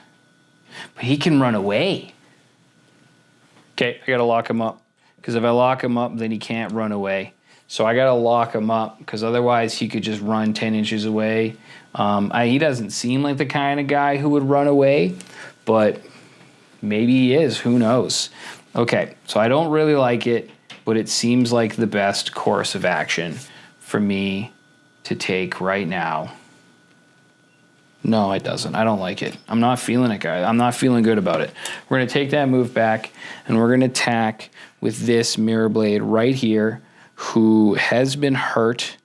But he can run away. Okay, I got to lock him up. Because if I lock him up, then he can't run away. So I got to lock him up, because otherwise he could just run 10 inches away. He doesn't seem like the kind of guy who would run away, but maybe he is. Who knows? Okay, so I don't really like it, but it seems like the best course of action for me to take right now. No, it doesn't. I don't like it. I'm not feeling it, guys. I'm not feeling good about it. We're going to take that move back, and we're going to attack with this Mirror Blade right here, who has been hurt.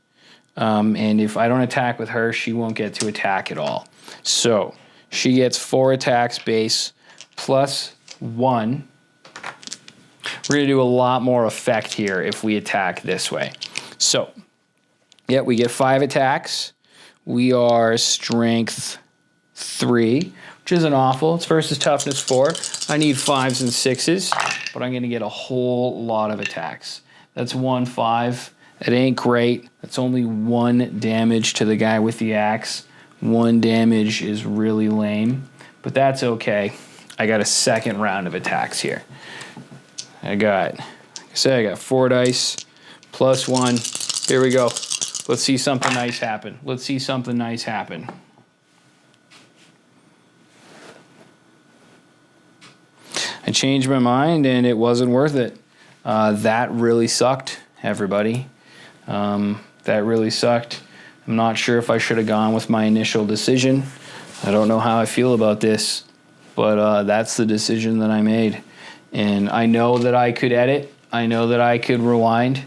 And if I don't attack with her, she won't get to attack at all. So she gets 4 attacks base plus 1. We're going to do a lot more effect here if we attack this way. So, yeah, we get 5 attacks. We are strength 3, which isn't awful. It's versus toughness 4. I need 5s and 6s, but I'm going to get a whole lot of attacks. That's 1 5. It ain't great. That's only 1 damage to the guy with the axe. 1 damage is really lame, but that's okay. I got a second round of attacks here. I got 4 dice plus 1. Here we go. Let's see something nice happen. Let's see something nice happen. I changed my mind and it wasn't worth it. That really sucked, everybody. That really sucked. I'm not sure if I should have gone with my initial decision. I don't know how I feel about this, but that's the decision that I made. And I know that I could edit. I know that I could rewind.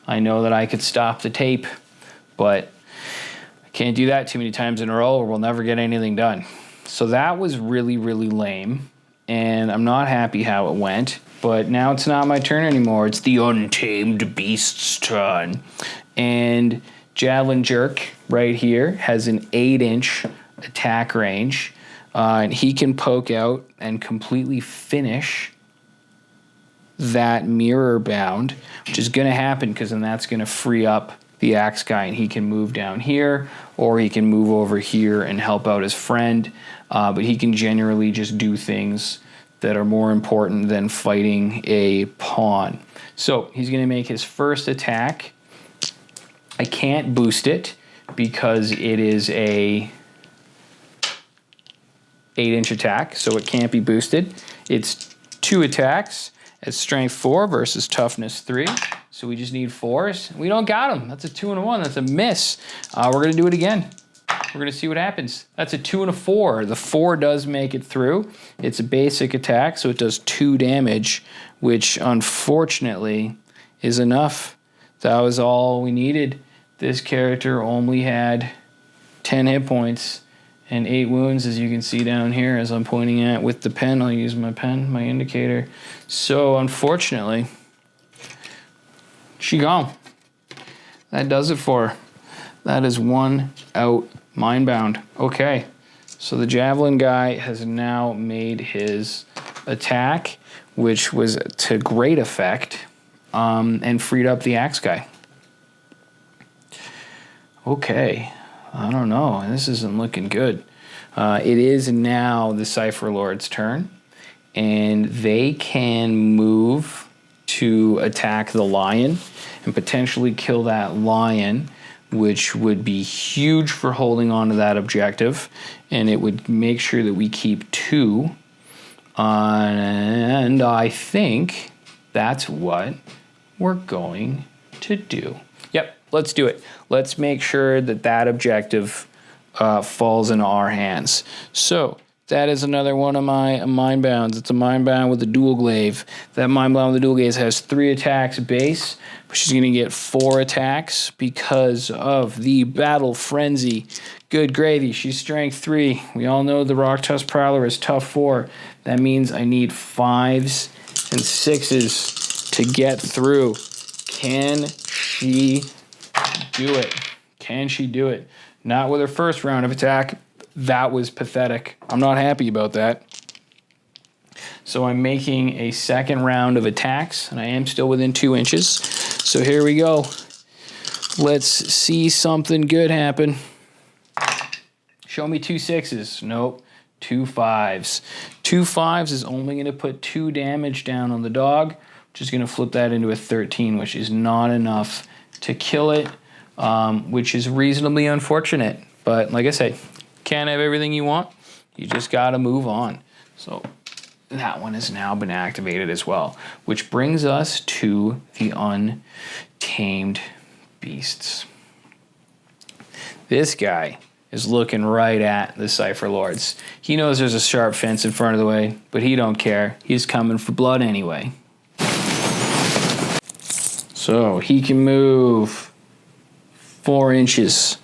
I know that I could stop the tape, but I can't do that too many times in a row or we'll never get anything done. So that was really, really lame, and I'm not happy how it went, but now it's not my turn anymore. It's the Untamed Beast's turn. And Javelin Jerk right here has an 8-inch attack range, and he can poke out and completely finish that mirror bound, which is going to happen because then that's going to free up the axe guy, and he can move down here or he can move over here and help out his friend, but he can generally just do things that are more important than fighting a pawn. So he's going to make his first attack. I can't boost it because it is a 8-inch attack, so it can't be boosted. It's 2 attacks. It's strength 4 versus toughness 3. So we just need 4s. We don't got them. That's a 2 and a 1. That's a miss. We're going to do it again. We're going to see what happens. That's a 2 and a 4. The 4 does make it through. It's a basic attack, so it does 2 damage, which unfortunately is enough. That was all we needed. This character only had 10 hit points and 8 wounds, as you can see down here as I'm pointing at with the pen. I'll use my pen, my indicator. So unfortunately, she gone. That does it for her. That is 1 out, mindbound. Okay, so the Javelin guy has now made his attack, which was to great effect, and freed up the axe guy. Okay, I don't know. This isn't looking good. It is now the Cypher Lords' turn, and they can move to attack the lion and potentially kill that lion, which would be huge for holding on to that objective, and it would make sure that we keep 2. And I think that's what we're going to do. Yep, let's do it. Let's make sure that that objective falls into our hands. So that is another one of my mind bounds. It's a mind bound with a dual glaive. That mind bound with the dual glaive has 3 attacks base, but she's going to get 4 attacks because of the battle frenzy. Good gravy. She's strength 3. We all know the Rock Tusk Prowler is tough 4. That means I need 5s and 6s to get through. Can she do it? Can she do it? Not with her first round of attack. That was pathetic. I'm not happy about that. So I'm making a second round of attacks, and I am still within 2 inches. So here we go. Let's see something good happen. Show me 2 6s. Nope. 2 5s. 2 5s is only going to put 2 damage down on the dog, which is going to flip that into a 13, which is not enough to kill it, which is reasonably unfortunate. But like I said, can't have everything you want. You just got to move on. So that one has now been activated as well, which brings us to the Untamed beasts. This guy is looking right at the Cypher Lords. He knows there's a sharp fence in front of the way, but he don't care. He's coming for blood anyway. So he can move 4 inches.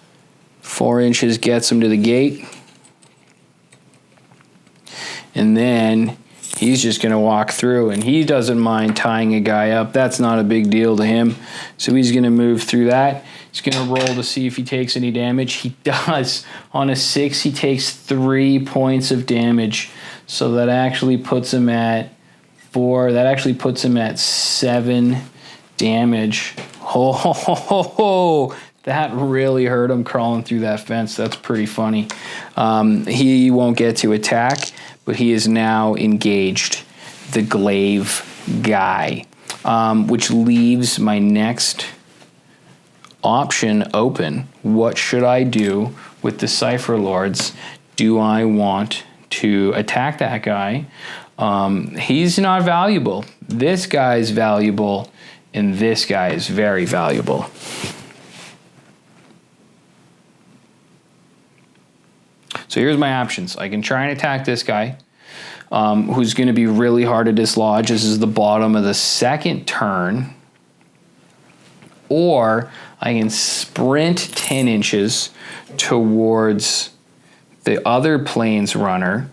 4 inches gets him to the gate. And then he's just going to walk through, and he doesn't mind tying a guy up. That's not a big deal to him. So he's going to move through that. He's going to roll to see if he takes any damage. He does. On a 6, he takes 3 points of damage. So that actually puts him at 4. That actually puts him at 7 damage. Oh, ho, ho, ho, ho. That really hurt him crawling through that fence. That's pretty funny. He won't get to attack, but he is now engaged the glaive guy, which leaves my next option open. What should I do with the Cypher Lords? Do I want to attack that guy? He's not valuable. This guy is valuable, and this guy is very valuable. So here's my options. I can try and attack this guy, who's going to be really hard to dislodge. This is the bottom of the second turn. Or I can sprint 10 inches towards the other plains runner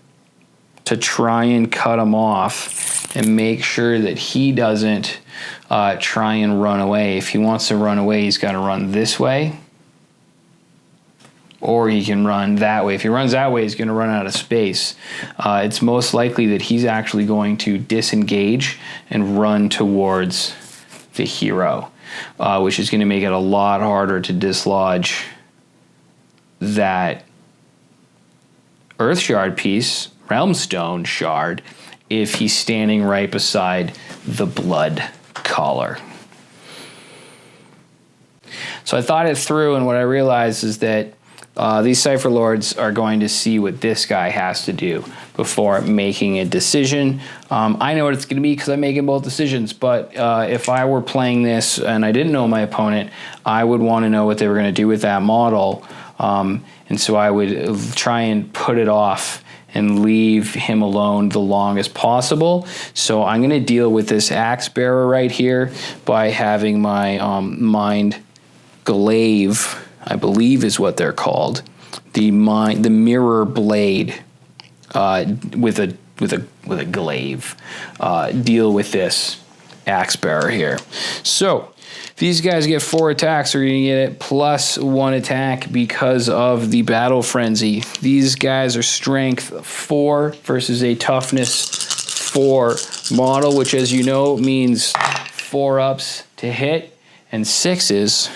to try and cut him off and make sure that he doesn't try and run away. If he wants to run away, he's got to run this way. Or he can run that way. If he runs that way, he's going to run out of space. It's most likely that he's actually going to disengage and run towards the hero, which is going to make it a lot harder to dislodge that Earth Shard piece, Realmstone Shard, if he's standing right beside the Blood Collar. So I thought it through, and what I realized is that these Cypher Lords are going to see what this guy has to do before making a decision. I know what it's going to be because I'm making both decisions, but if I were playing this and I didn't know my opponent, I would want to know what they were going to do with that model. And so I would try and put it off and leave him alone the longest possible. So I'm going to deal with this Axe Bearer right here by having my Mind Glaive, I believe is what they're called, the mirror blade with a glaive. Deal with this Axe Bearer here. So these guys get 4 attacks. We're gonna get it plus 1 attack because of the Battle Frenzy. These guys are strength 4 versus a toughness 4 model, which, as you know, means 4 ups to hit and 6s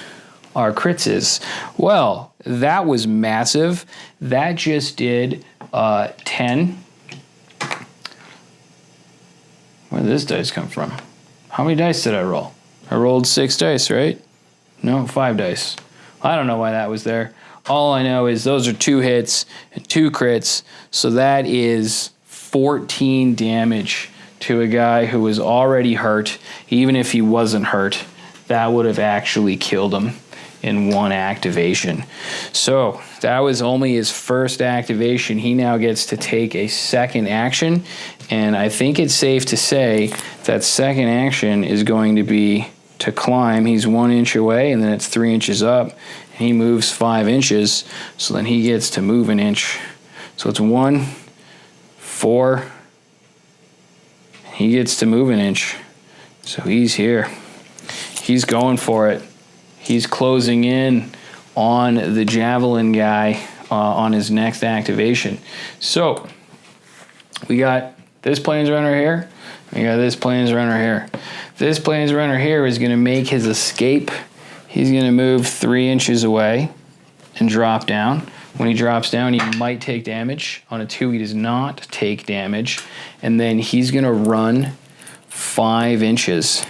are crits. Well, that was massive. That just did 10. Where did this dice come from? How many dice did I roll? I rolled 6 dice, right? No, 5 dice. I don't know why that was there. All I know is those are 2 hits and 2 crits. So that is 14 damage to a guy who was already hurt. Even if he wasn't hurt, that would have actually killed him in 1 activation. So that was only his first activation. He now gets to take a second action, and I think it's safe to say that second action is going to be to climb. He's 1 inch away, and then it's 3 inches up, and he moves 5 inches, so then he gets to move an inch. So it's 1, 4, he gets to move an inch. So he's here. He's going for it. He's closing in on the Javelin guy on his next activation. So we got this Planesrunner here. We got this Planesrunner here. This Planesrunner here is going to make his escape. He's going to move 3 inches away and drop down. When he drops down, he might take damage. On a 2, he does not take damage. And then he's going to run 5 inches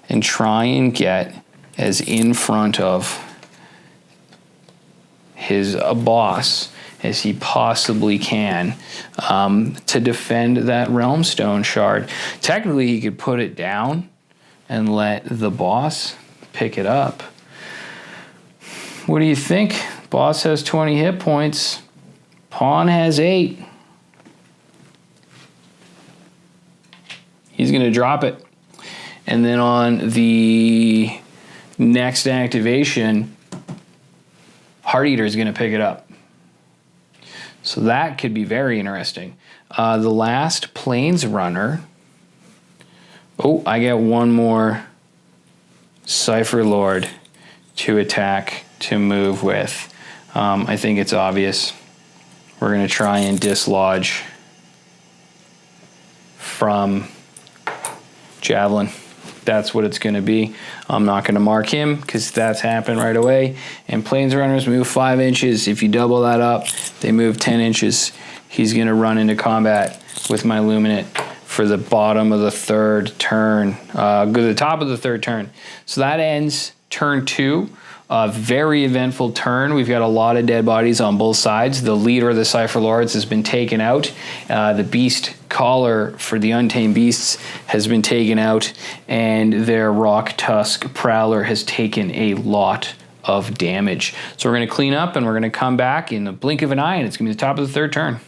and try and get as in front of his boss as he possibly can to defend that Realmstone shard. Technically, he could put it down and let the boss pick it up. What do you think? Boss has 20 hit points. Pawn has 8. He's going to drop it. And then on the next activation, Heart Eater is going to pick it up. So that could be very interesting. The last Planesrunner. Oh, I get one more Cypher Lord to attack, to move with. I think it's obvious. We're going to try and dislodge from Javelin. That's what it's going to be. I'm not going to mark him because that's happened right away. And Planesrunners move 5 inches. If you double that up, they move 10 inches. He's going to run into combat with my Luminate for the bottom of the 3rd turn. Go to the top of the 3rd turn. So that ends turn 2. A very eventful turn. We've got a lot of dead bodies on both sides. The leader of the Cypher Lords has been taken out. The beast collar for the Untamed beasts has been taken out, and their Rock Tusk Prowler has taken a lot of damage. So we're going to clean up, and we're going to come back in the blink of an eye, and it's going to be the top of the 3rd turn.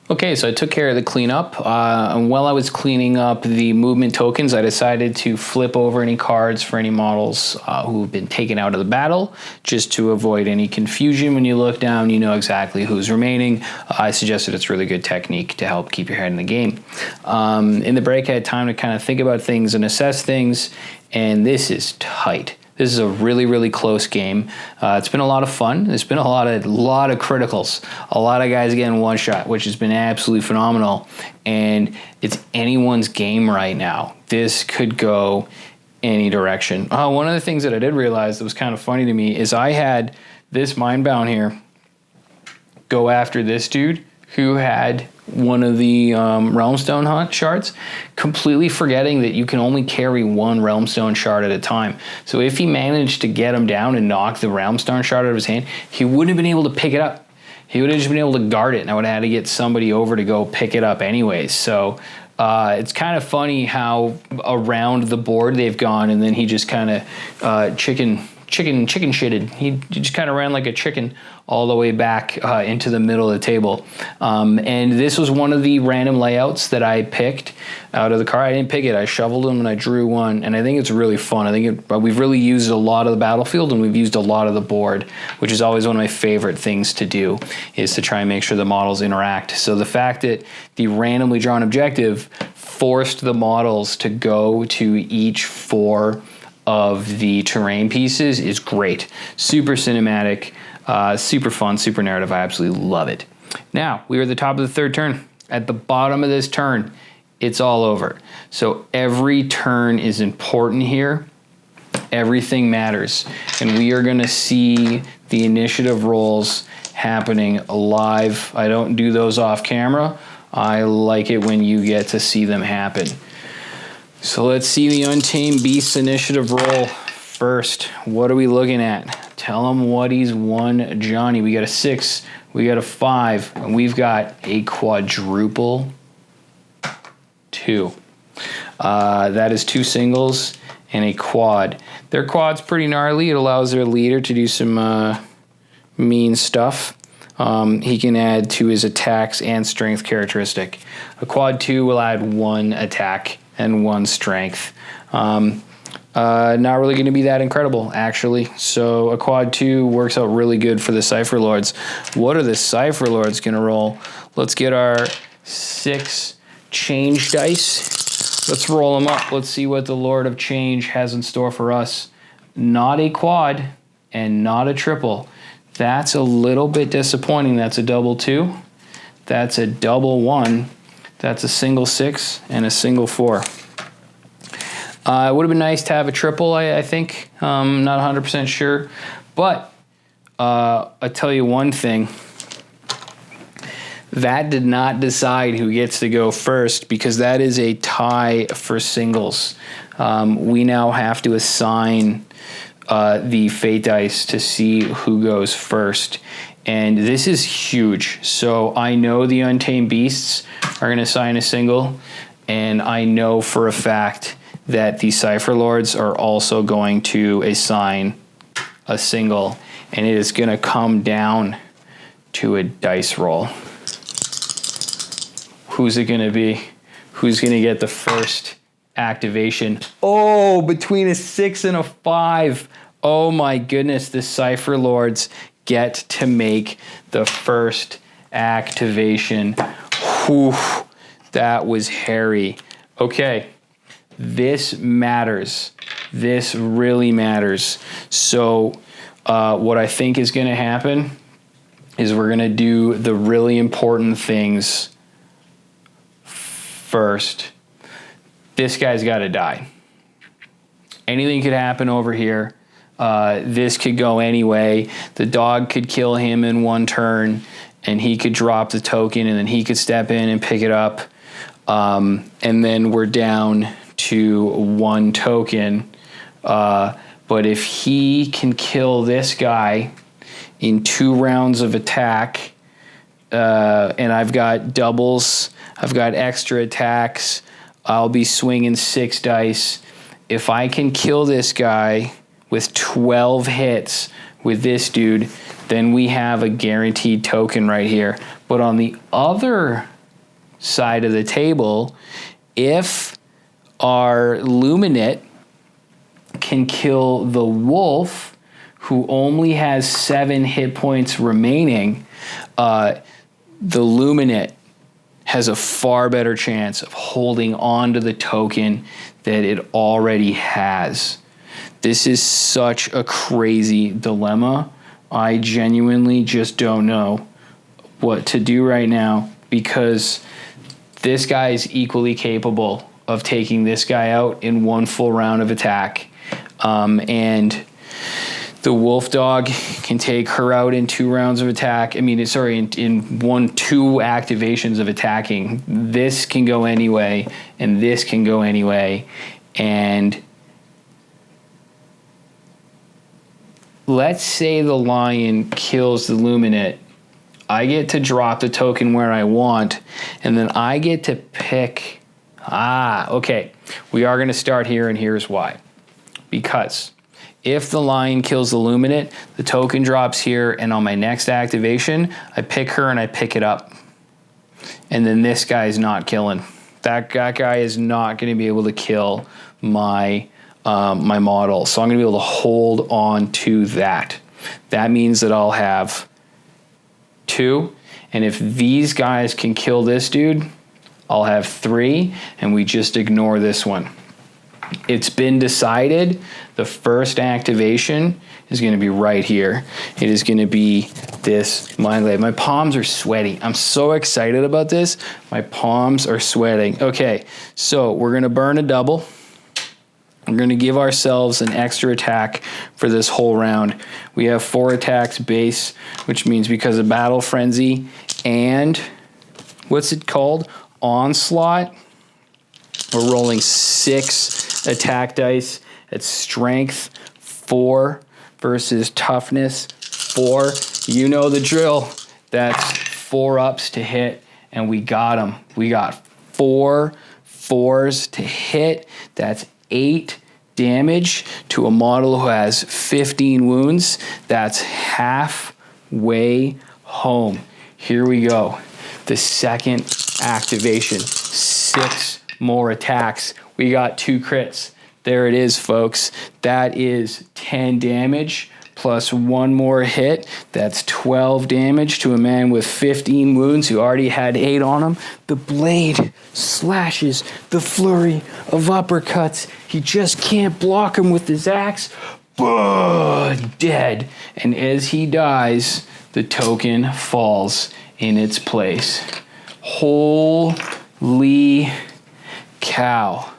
Okay, so I took care of the cleanup, and while I was cleaning up the movement tokens, I decided to flip over any cards for any models who've been taken out of the battle, just to avoid any confusion. When you look down, you know exactly who's remaining. I suggested it's a really good technique to help keep your head in the game. In the break, I had time to kind of think about things and assess things, and this is tight. This is a really, really close game. It's been a lot of fun. There's been a lot of criticals. A lot of guys getting one shot, which has been absolutely phenomenal. And it's anyone's game right now. This could go any direction. One of the things that I did realize that was kind of funny to me is I had this Mindbound here go after this dude who had one of the Realmstone Hunt shards, completely forgetting that you can only carry one Realmstone shard at a time. So if he managed to get him down and knock the Realmstone shard out of his hand, he wouldn't have been able to pick it up. He would have just been able to guard it, and I would have had to get somebody over to go pick it up anyways. So it's kind of funny how around the board they've gone, and then he just kind of chicken shitted. He just kind of ran like a chicken all the way back into the middle of the table. And this was one of the random layouts that I picked out of the card. I didn't pick it. I shoveled them and I drew one. And I think it's really fun. I think we've really used a lot of the battlefield, and we've used a lot of the board, which is always one of my favorite things to do, is to try and make sure the models interact. So the fact that the randomly drawn objective forced the models to go to each 4 of the terrain pieces is great. Super cinematic, super fun, super narrative. I absolutely love it. Now, we are at the top of the 3rd turn. At the bottom of this turn, it's all over. So every turn is important here. Everything matters. And we are going to see the initiative rolls happening live. I don't do those off camera. I like it when you get to see them happen. So let's see the Untamed Beasts initiative roll first. What are we looking at? Tell him what he's won, Johnny. We got a 6, we got a 5, and we've got a quadruple 2. That is 2 singles and a quad. Their quad's pretty gnarly. It allows their leader to do some mean stuff. He can add to his attacks and strength characteristic. A quad 2 will add 1 attack and 1 strength. Not really going to be that incredible, actually. So a quad 2 works out really good for the Cypher Lords. What are the Cypher Lords going to roll? Let's get our 6 change dice. Let's roll them up. Let's see what the Lord of Change has in store for us. Not a quad and not a triple. That's a little bit disappointing. That's a double 2. That's a double 1. That's a single 6 and a single 4. It would have been nice to have a triple, I think. Not 100% sure. But I'll tell you one thing. That did not decide who gets to go first, because that is a tie for singles. We now have to assign the fate dice to see who goes first. And this is huge. So I know the Untamed Beasts are going to assign a single, and I know for a fact that the Cypher Lords are also going to assign a single, and it is going to come down to a dice roll. Who's it going to be? Who's going to get the first activation? Oh, between a 6 and a 5. Oh my goodness, the Cypher Lords get to make the first activation. Whew, that was hairy. Okay, this matters. This really matters. So what I think is going to happen is we're going to do the really important things first. This guy's got to die. Anything could happen over here. This could go anyway. The dog could kill him in one turn, and he could drop the token, and then he could step in and pick it up. And then we're down to 1 token. But if he can kill this guy in 2 rounds of attack, and I've got doubles, I've got extra attacks, I'll be swinging 6 dice. If I can kill this guy with 12 hits with this dude, then we have a guaranteed token right here. But on the other side of the table, if our Luminate can kill the wolf, who only has 7 hit points remaining, the Luminate has a far better chance of holding on to the token that it already has. This is such a crazy dilemma. I genuinely just don't know what to do right now, because this guy is equally capable of taking this guy out in 1 full round of attack. And the wolf dog can take her out in 2 rounds of attack. I mean, sorry, in 2 activations of attacking. This can go anyway, and this can go anyway. And let's say the lion kills the Luminate. I get to drop the token where I want, and then I get to pick. Okay. We are going to start here, and here's why. Because if the lion kills the Luminate, the token drops here, and on my next activation, I pick her and I pick it up. And then this guy is not killing. That guy is not going to be able to kill my my model. So I'm going to be able to hold on to that. That means that I'll have 2. And if these guys can kill this dude, I'll have 3, and we just ignore this one. It's been decided. The first activation is going to be right here. It is going to be this Mind Blade. My palms are sweaty. I'm so excited about this. My palms are sweating. Okay, so we're going to burn a double. We're going to give ourselves an extra attack for this whole round. We have 4 attacks base, which means because of Battle Frenzy and what's it called? Onslaught. We're rolling 6 attack dice. It's strength 4 versus toughness 4. You know the drill. That's 4 ups to hit, and we got them. We got 4 4s to hit. That's 8 damage to a model who has 15 wounds. That's halfway home. Here we go. The second activation. 6 more attacks. We got 2 crits. There it is, folks. That is 10 damage plus 1 more hit. That's 12 damage to a man with 15 wounds who already had 8 on him. The blade slashes, the flurry of uppercuts. He just can't block him with his axe. Dead. And as he dies, the token falls in its place. Holy cow.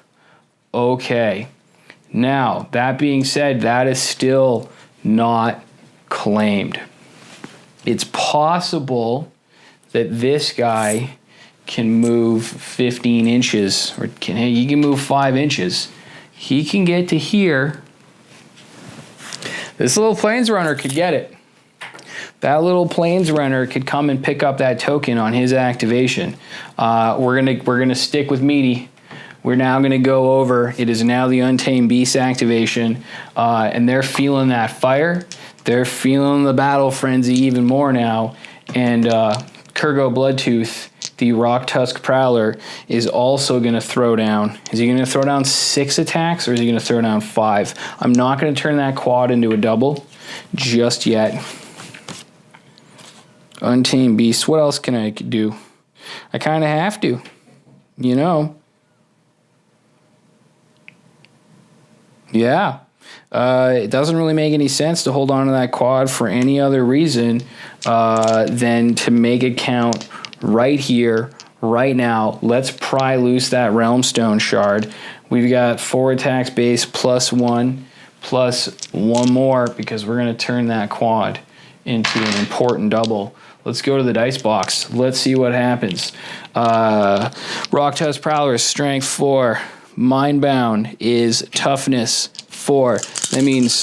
Okay. Now, that being said, that is still not claimed. It's possible that this guy can move 15 inches, or he can move 5 inches. He can get to here. This little plains runner could get it. That little plains runner could come and pick up that token on his activation. We're gonna stick with Meaty. We're now gonna go over. It is now the Untamed Beast activation, and they're feeling that fire. They're feeling the battle frenzy even more now. And Kurgo Bloodtooth, the Rock Tusk Prowler, is also going to throw down. Is he going to throw down 6 attacks, or is he going to throw down 5? I'm not going to turn that quad into a double just yet. Untamed Beast. What else can I do? I kind of have to, you know. Yeah. It doesn't really make any sense to hold on to that quad for any other reason than to make it count right here, right now. Let's pry loose that Realmstone shard. We've got 4 attacks base plus 1 more because we're going to turn that quad into an important double. Let's go to the dice box. Let's see what happens. Rock Tusk Prowler is strength 4. Mindbound is toughness 4. That means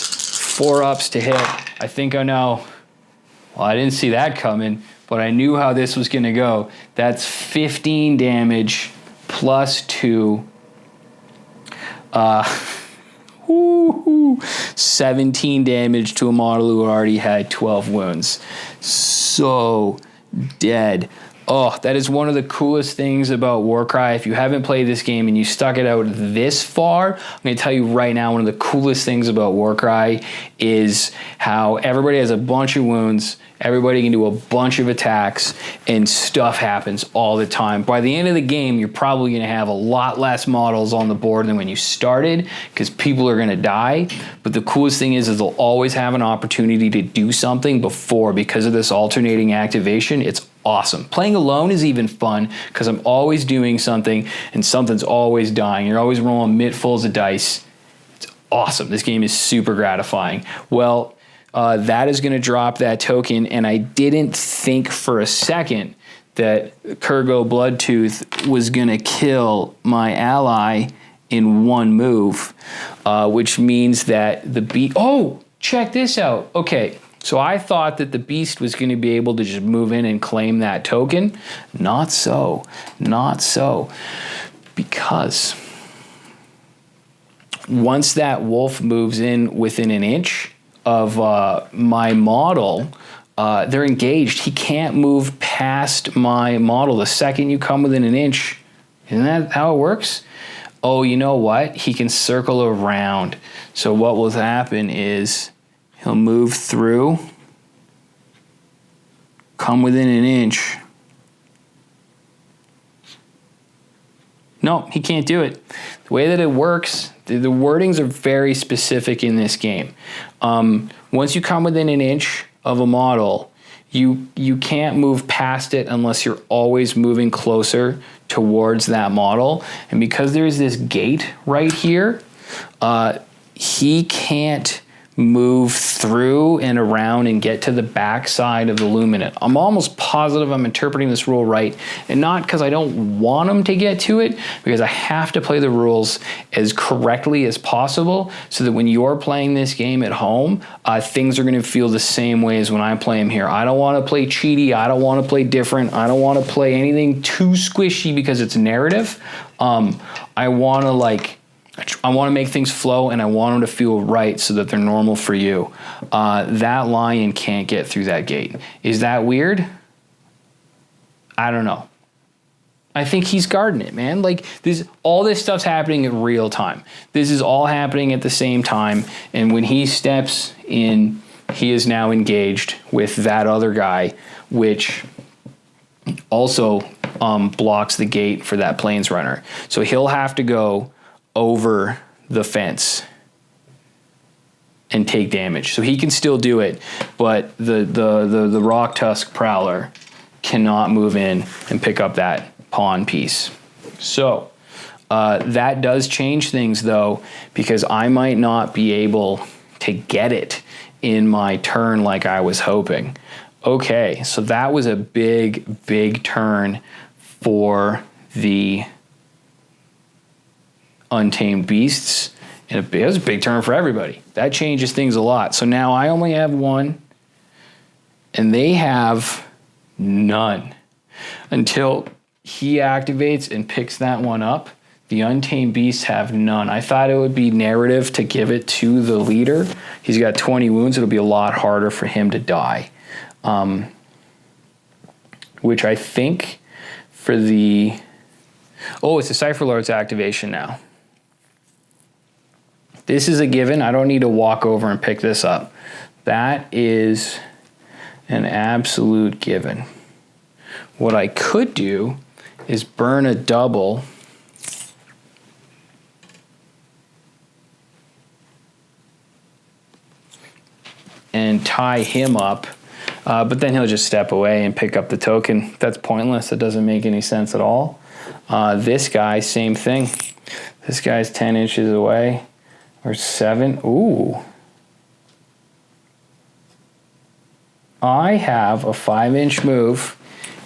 4 ups to hit. I think I know. Well, I didn't see that coming, but I knew how this was going to go. That's 15 damage plus 2. 17 damage to a model who already had 12 wounds. So dead. Oh, that is one of the coolest things about Warcry. If you haven't played this game and you stuck it out this far, I'm going to tell you right now, one of the coolest things about Warcry is how everybody has a bunch of wounds, everybody can do a bunch of attacks, and stuff happens all the time. By the end of the game, you're probably going to have a lot less models on the board than when you started, because people are going to die. But the coolest thing is they'll always have an opportunity to do something before, because of this alternating activation. It's awesome. Playing alone is even fun because I'm always doing something and something's always dying. You're always rolling mittfuls of dice. It's awesome. This game is super gratifying. Well, that is going to drop that token, and I didn't think for a second that Kurgo Bloodtooth was going to kill my ally in one move, which means that the beast... Oh, check this out. Okay. So I thought that the beast was going to be able to just move in and claim that token. Not so. Not so. Because once that wolf moves in within an inch of my model, they're engaged. He can't move past my model. The second you come within an inch, isn't that how it works? Oh, you know what? He can circle around. So what will happen is... he'll move through, come within an inch. No, he can't do it. The way that it works, the wordings are very specific in this game. Once you come within an inch of a model, you can't move past it unless you're always moving closer towards that model. And because there's this gate right here, he can't move through and around and get to the back side of the Luminant. I'm almost positive I'm interpreting this rule right, and not because I don't want him to get to it, because I have to play the rules as correctly as possible so that when you're playing this game at home, things are going to feel the same way as when I play them here. I don't want to play cheaty. I don't want to play different. I don't want to play anything too squishy because it's narrative. I want to make things flow, and I want them to feel right so that they're normal for you. That lion can't get through that gate. Is that weird? I don't know. I think he's guarding it, man. Like, all this stuff's happening in real time. This is all happening at the same time, and when he steps in, he is now engaged with that other guy, which also blocks the gate for that plains runner. So he'll have to go over the fence and take damage. So he can still do it, but the Rock Tusk Prowler cannot move in and pick up that pawn piece. So that does change things though, because I might not be able to get it in my turn like I was hoping. Okay, so that was a big turn for the Untamed Beasts, and it was a big turn for everybody. That changes things a lot. So now I only have one, and they have none. Until he activates and picks that one up, the Untamed Beasts have none. I thought it would be narrative to give it to the leader. He's got 20 wounds. It'll be a lot harder for him to die. Which I think for the... Oh, it's a Cypher Lords activation now. This is a given. I don't need to walk over and pick this up. That is an absolute given. What I could do is burn a double and tie him up, but then he'll just step away and pick up the token. That's pointless. It doesn't make any sense at all. This guy, same thing. This guy's 10 inches away, or 7. Ooh. I have a 5-inch move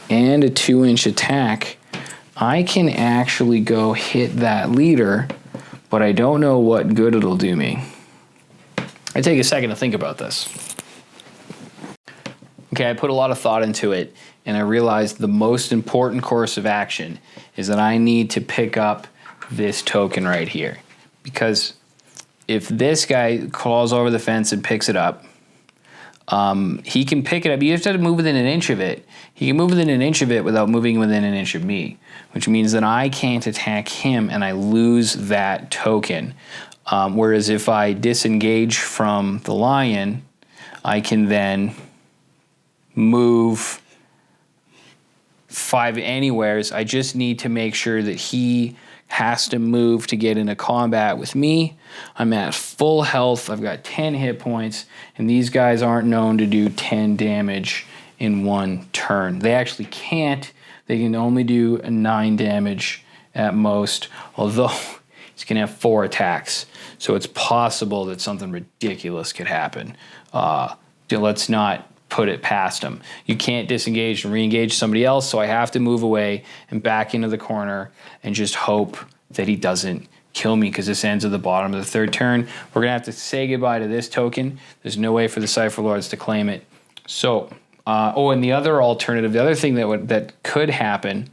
and a 2-inch attack. I can actually go hit that leader, but I don't know what good it'll do me. I take a second to think about this. Okay, I put a lot of thought into it, and I realized the most important course of action is that I need to pick up this token right here. Because if this guy crawls over the fence and picks it up, he can pick it up. You have to move within an inch of it. He can move within an inch of it without moving within an inch of me, which means that I can't attack him and I lose that token. Whereas if I disengage from the lion, I can then move 5 anywheres. I just need to make sure that he has to move to get into combat with me. I'm at full health. I've got 10 hit points, and these guys aren't known to do 10 damage in one turn. They actually can't. They can only do 9 damage at most, although he's going to have 4 attacks. So it's possible that something ridiculous could happen. Let's not put it past him. You can't disengage and re-engage somebody else, so I have to move away and back into the corner and just hope that he doesn't kill me, because this ends at the bottom of the 3rd turn. We're going to have to say goodbye to this token. There's no way for the Cypher Lords to claim it. So, and the other alternative, the other thing that could happen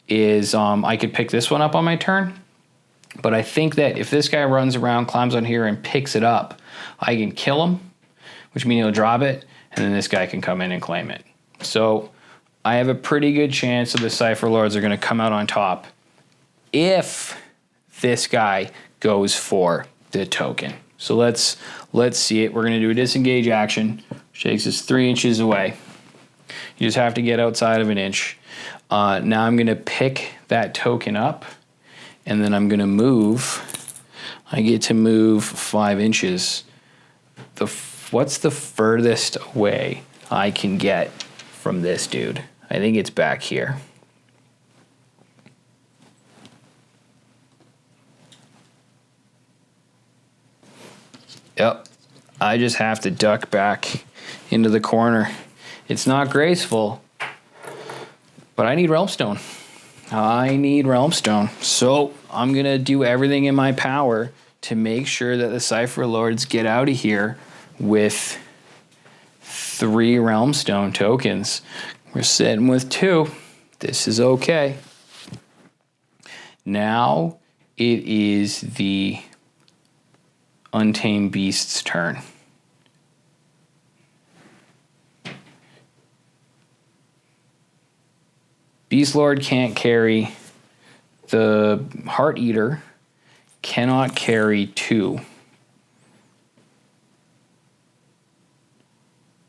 is I could pick this one up on my turn, but I think that if this guy runs around, climbs on here, and picks it up, I can kill him, which means he'll drop it, and then this guy can come in and claim it. So I have a pretty good chance that the Cypher Lords are going to come out on top if this guy goes for the token. So let's see it. We're going to do a disengage action, which takes us 3 inches away. You just have to get outside of an inch. Now I'm going to pick that token up, and then I'm going to move. I get to move 5 inches. What's the furthest away I can get from this dude? I think it's back here. Yep. I just have to duck back into the corner. It's not graceful, but I need Realmstone. So I'm going to do everything in my power to make sure that the Cypher Lords get out of here with 3 Realmstone tokens. We're sitting with 2. This is okay. Now it is the Untamed Beast's turn. Beast Lord can't carry. The Heart Eater cannot carry 2.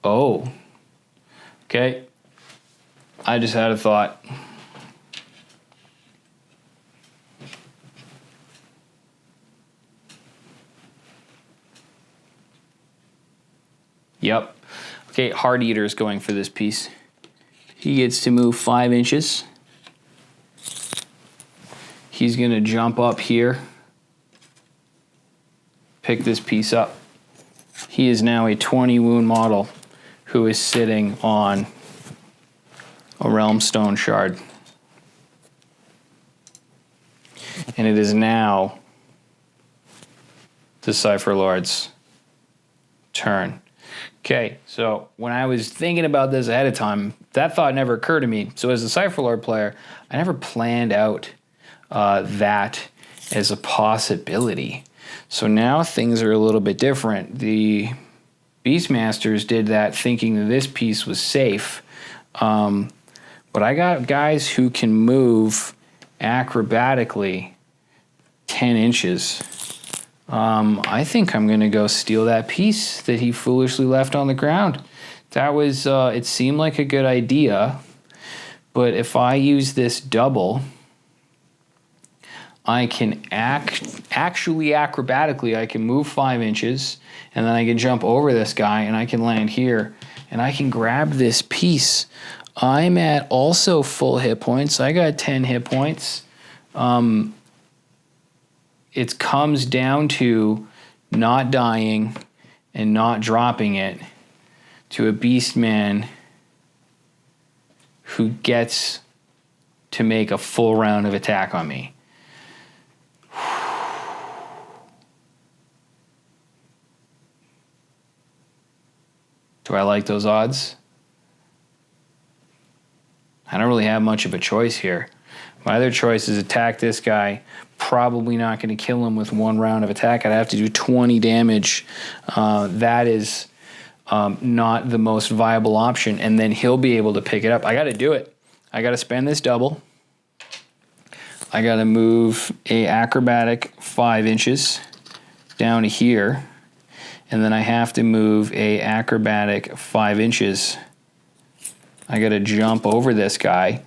Oh. Okay. I just had a thought. Yep. Okay, Heart Eater is going for this piece. He gets to move 5 inches. He's going to jump up here, pick this piece up. He is now a 20 wound model who is sitting on a Realm Stone shard. And it is now the Cypher Lords' turn. Okay, so when I was thinking about this ahead of time, that thought never occurred to me. So as a Cypher Lord player, I never planned out that as a possibility. So now things are a little bit different. The Beastmasters did that thinking that this piece was safe. But I got guys who can move acrobatically 10 inches. I think I'm going to go steal that piece that he foolishly left on the ground. That was, it seemed like a good idea, but if I use this double, I can actually acrobatically, I can move 5 inches, and then I can jump over this guy, and I can land here, and I can grab this piece. I'm at also full hit points. I got 10 hit points. It comes down to not dying and not dropping it to a Beastman who gets to make a full round of attack on me. Do I like those odds? I don't really have much of a choice here. My other choice is attack this guy. Probably not going to kill him with 1 round of attack. I'd have to do 20 damage. That is not the most viable option. And then he'll be able to pick it up. I got to do it. I got to spend this double. I got to move a acrobatic 5 inches down to here. And then I have to move a acrobatic 5 inches. I got to jump over this guy.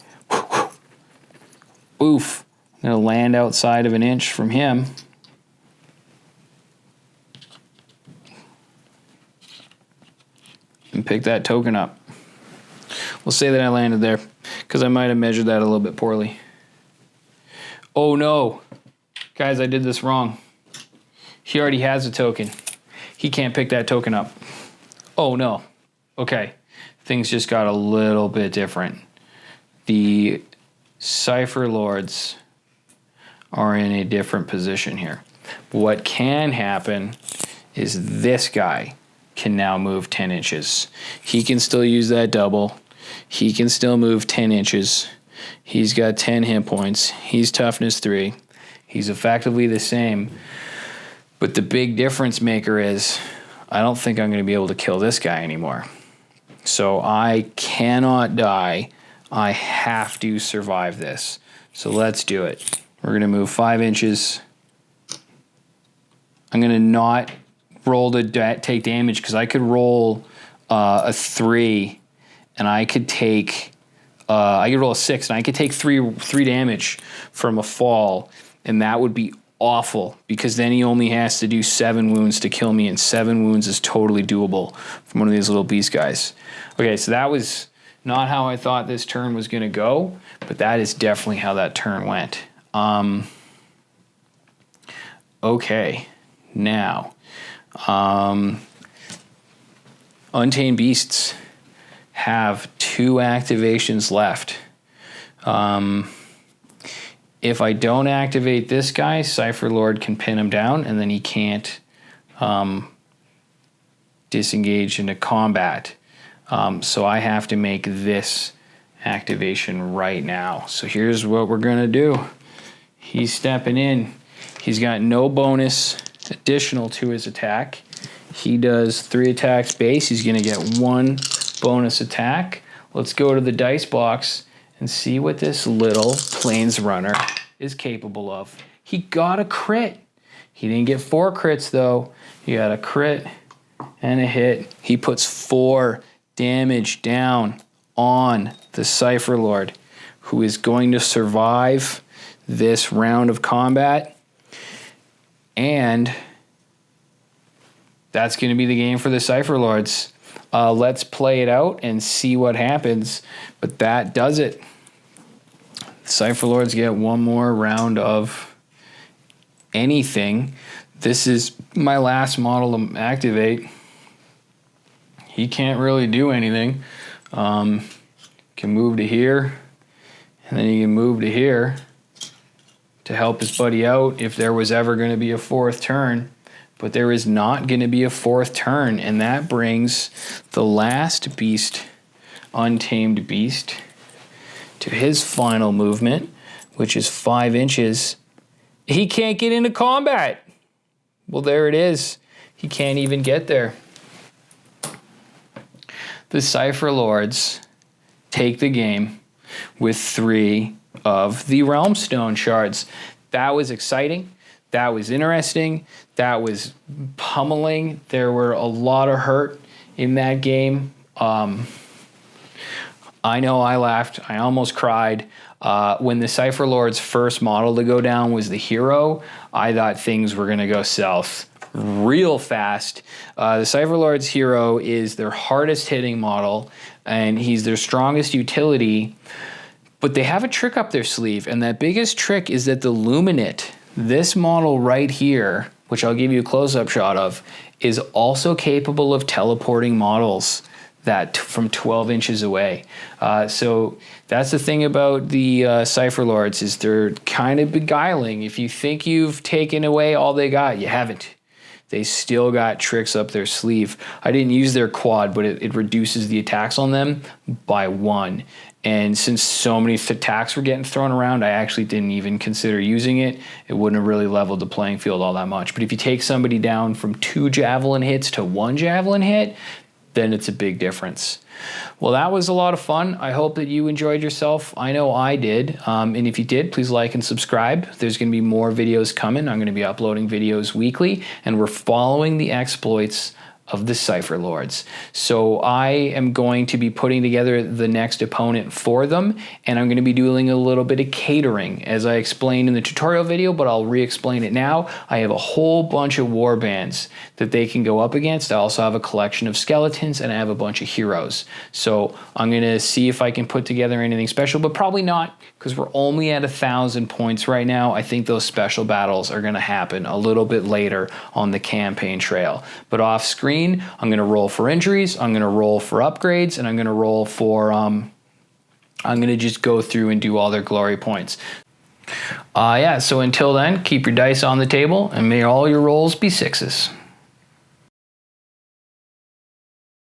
Oof. I'm going to land outside of an inch from him. And pick that token up. We'll say that I landed there, because I might have measured that a little bit poorly. Oh no. Guys, I did this wrong. He already has a token. He can't pick that token up. Oh no. Okay. Things just got a little bit different. The Cypher Lords are in a different position here. What can happen is this guy can now move 10 inches. He can still use that double. He can still move 10 inches. He's got 10 hit points. He's toughness 3. He's effectively the same. But the big difference maker is I don't think I'm going to be able to kill this guy anymore. So I cannot die. I have to survive this. So let's do it. We're going to move 5 inches. I'm going to not roll to take damage, because I could roll a 3 and I could take, I could roll a 6 and I could take 3 damage from a fall, and that would be awful, because then he only has to do 7 wounds to kill me, and 7 wounds is totally doable from one of these little beast guys. Okay, so that was not how I thought this turn was going to go, but that is definitely how that turn went. Okay, now, Untamed Beasts have 2 activations left. If I don't activate this guy, Cypher Lord can pin him down, and then he can't disengage into combat. So I have to make this activation right now. So here's what we're going to do. He's stepping in. He's got no bonus additional to his attack. He does 3 attacks base. He's going to get 1 bonus attack. Let's go to the dice box and see what this little Plains Runner is capable of. He got a crit. He didn't get 4 crits though. He got a crit and a hit. He puts 4 damage down on the Cypher Lord, who is going to survive this round of combat. And that's going to be the game for the Cypher Lords. let's play it out and see what happens. But that does it. Cypher Lords get one more round of anything. This is my last model to activate. He can't really do anything. Can move to here, and then he can move to here to help his buddy out if there was ever going to be a fourth turn. But there is not going to be a fourth turn, and that brings the last beast, Untamed Beast, to his final movement, which is 5 inches. He can't get into combat. Well, there it is. He can't even get there. The Cypher Lords take the game with 3 of the Realm Stone shards. That was exciting. That was interesting. That was pummeling. There were a lot of hurt in that game. I know I laughed. I almost cried. When the Cypher Lord's first model to go down was the hero, I thought things were going to go south real fast. The Cypher Lord's hero is their hardest hitting model, and he's their strongest utility. But they have a trick up their sleeve, and that biggest trick is that the Luminate, this model right here, which I'll give you a close-up shot of, is also capable of teleporting models that from 12 inches away. So that's the thing about the Cypher Lords, is they're kind of beguiling. If you think you've taken away all they got, you haven't. They still got tricks up their sleeve. I didn't use their quad, but it reduces the attacks on them by 1. And since so many attacks were getting thrown around, I actually didn't even consider using it. It wouldn't have really leveled the playing field all that much. But if you take somebody down from 2 javelin hits to 1 javelin hit, then it's a big difference. Well, that was a lot of fun. I hope that you enjoyed yourself. I know I did. And if you did, please like and subscribe. There's going to be more videos coming. I'm going to be uploading videos weekly, and we're following the exploits of the Cypher Lords. So I am going to be putting together the next opponent for them, and I'm going to be doing a little bit of catering, as I explained in the tutorial video, but I'll re-explain it now. I have a whole bunch of war bands that they can go up against. I also have a collection of skeletons, and I have a bunch of heroes. So I'm going to see if I can put together anything special, but probably not, because we're only at 1,000 points right now. I think those special battles are going to happen a little bit later on the campaign trail. But off screen, I'm going to roll for injuries, I'm going to roll for upgrades, and I'm going to roll for, I'm going to just go through and do all their glory points. Yeah, so until then, keep your dice on the table, and may all your rolls be 6s.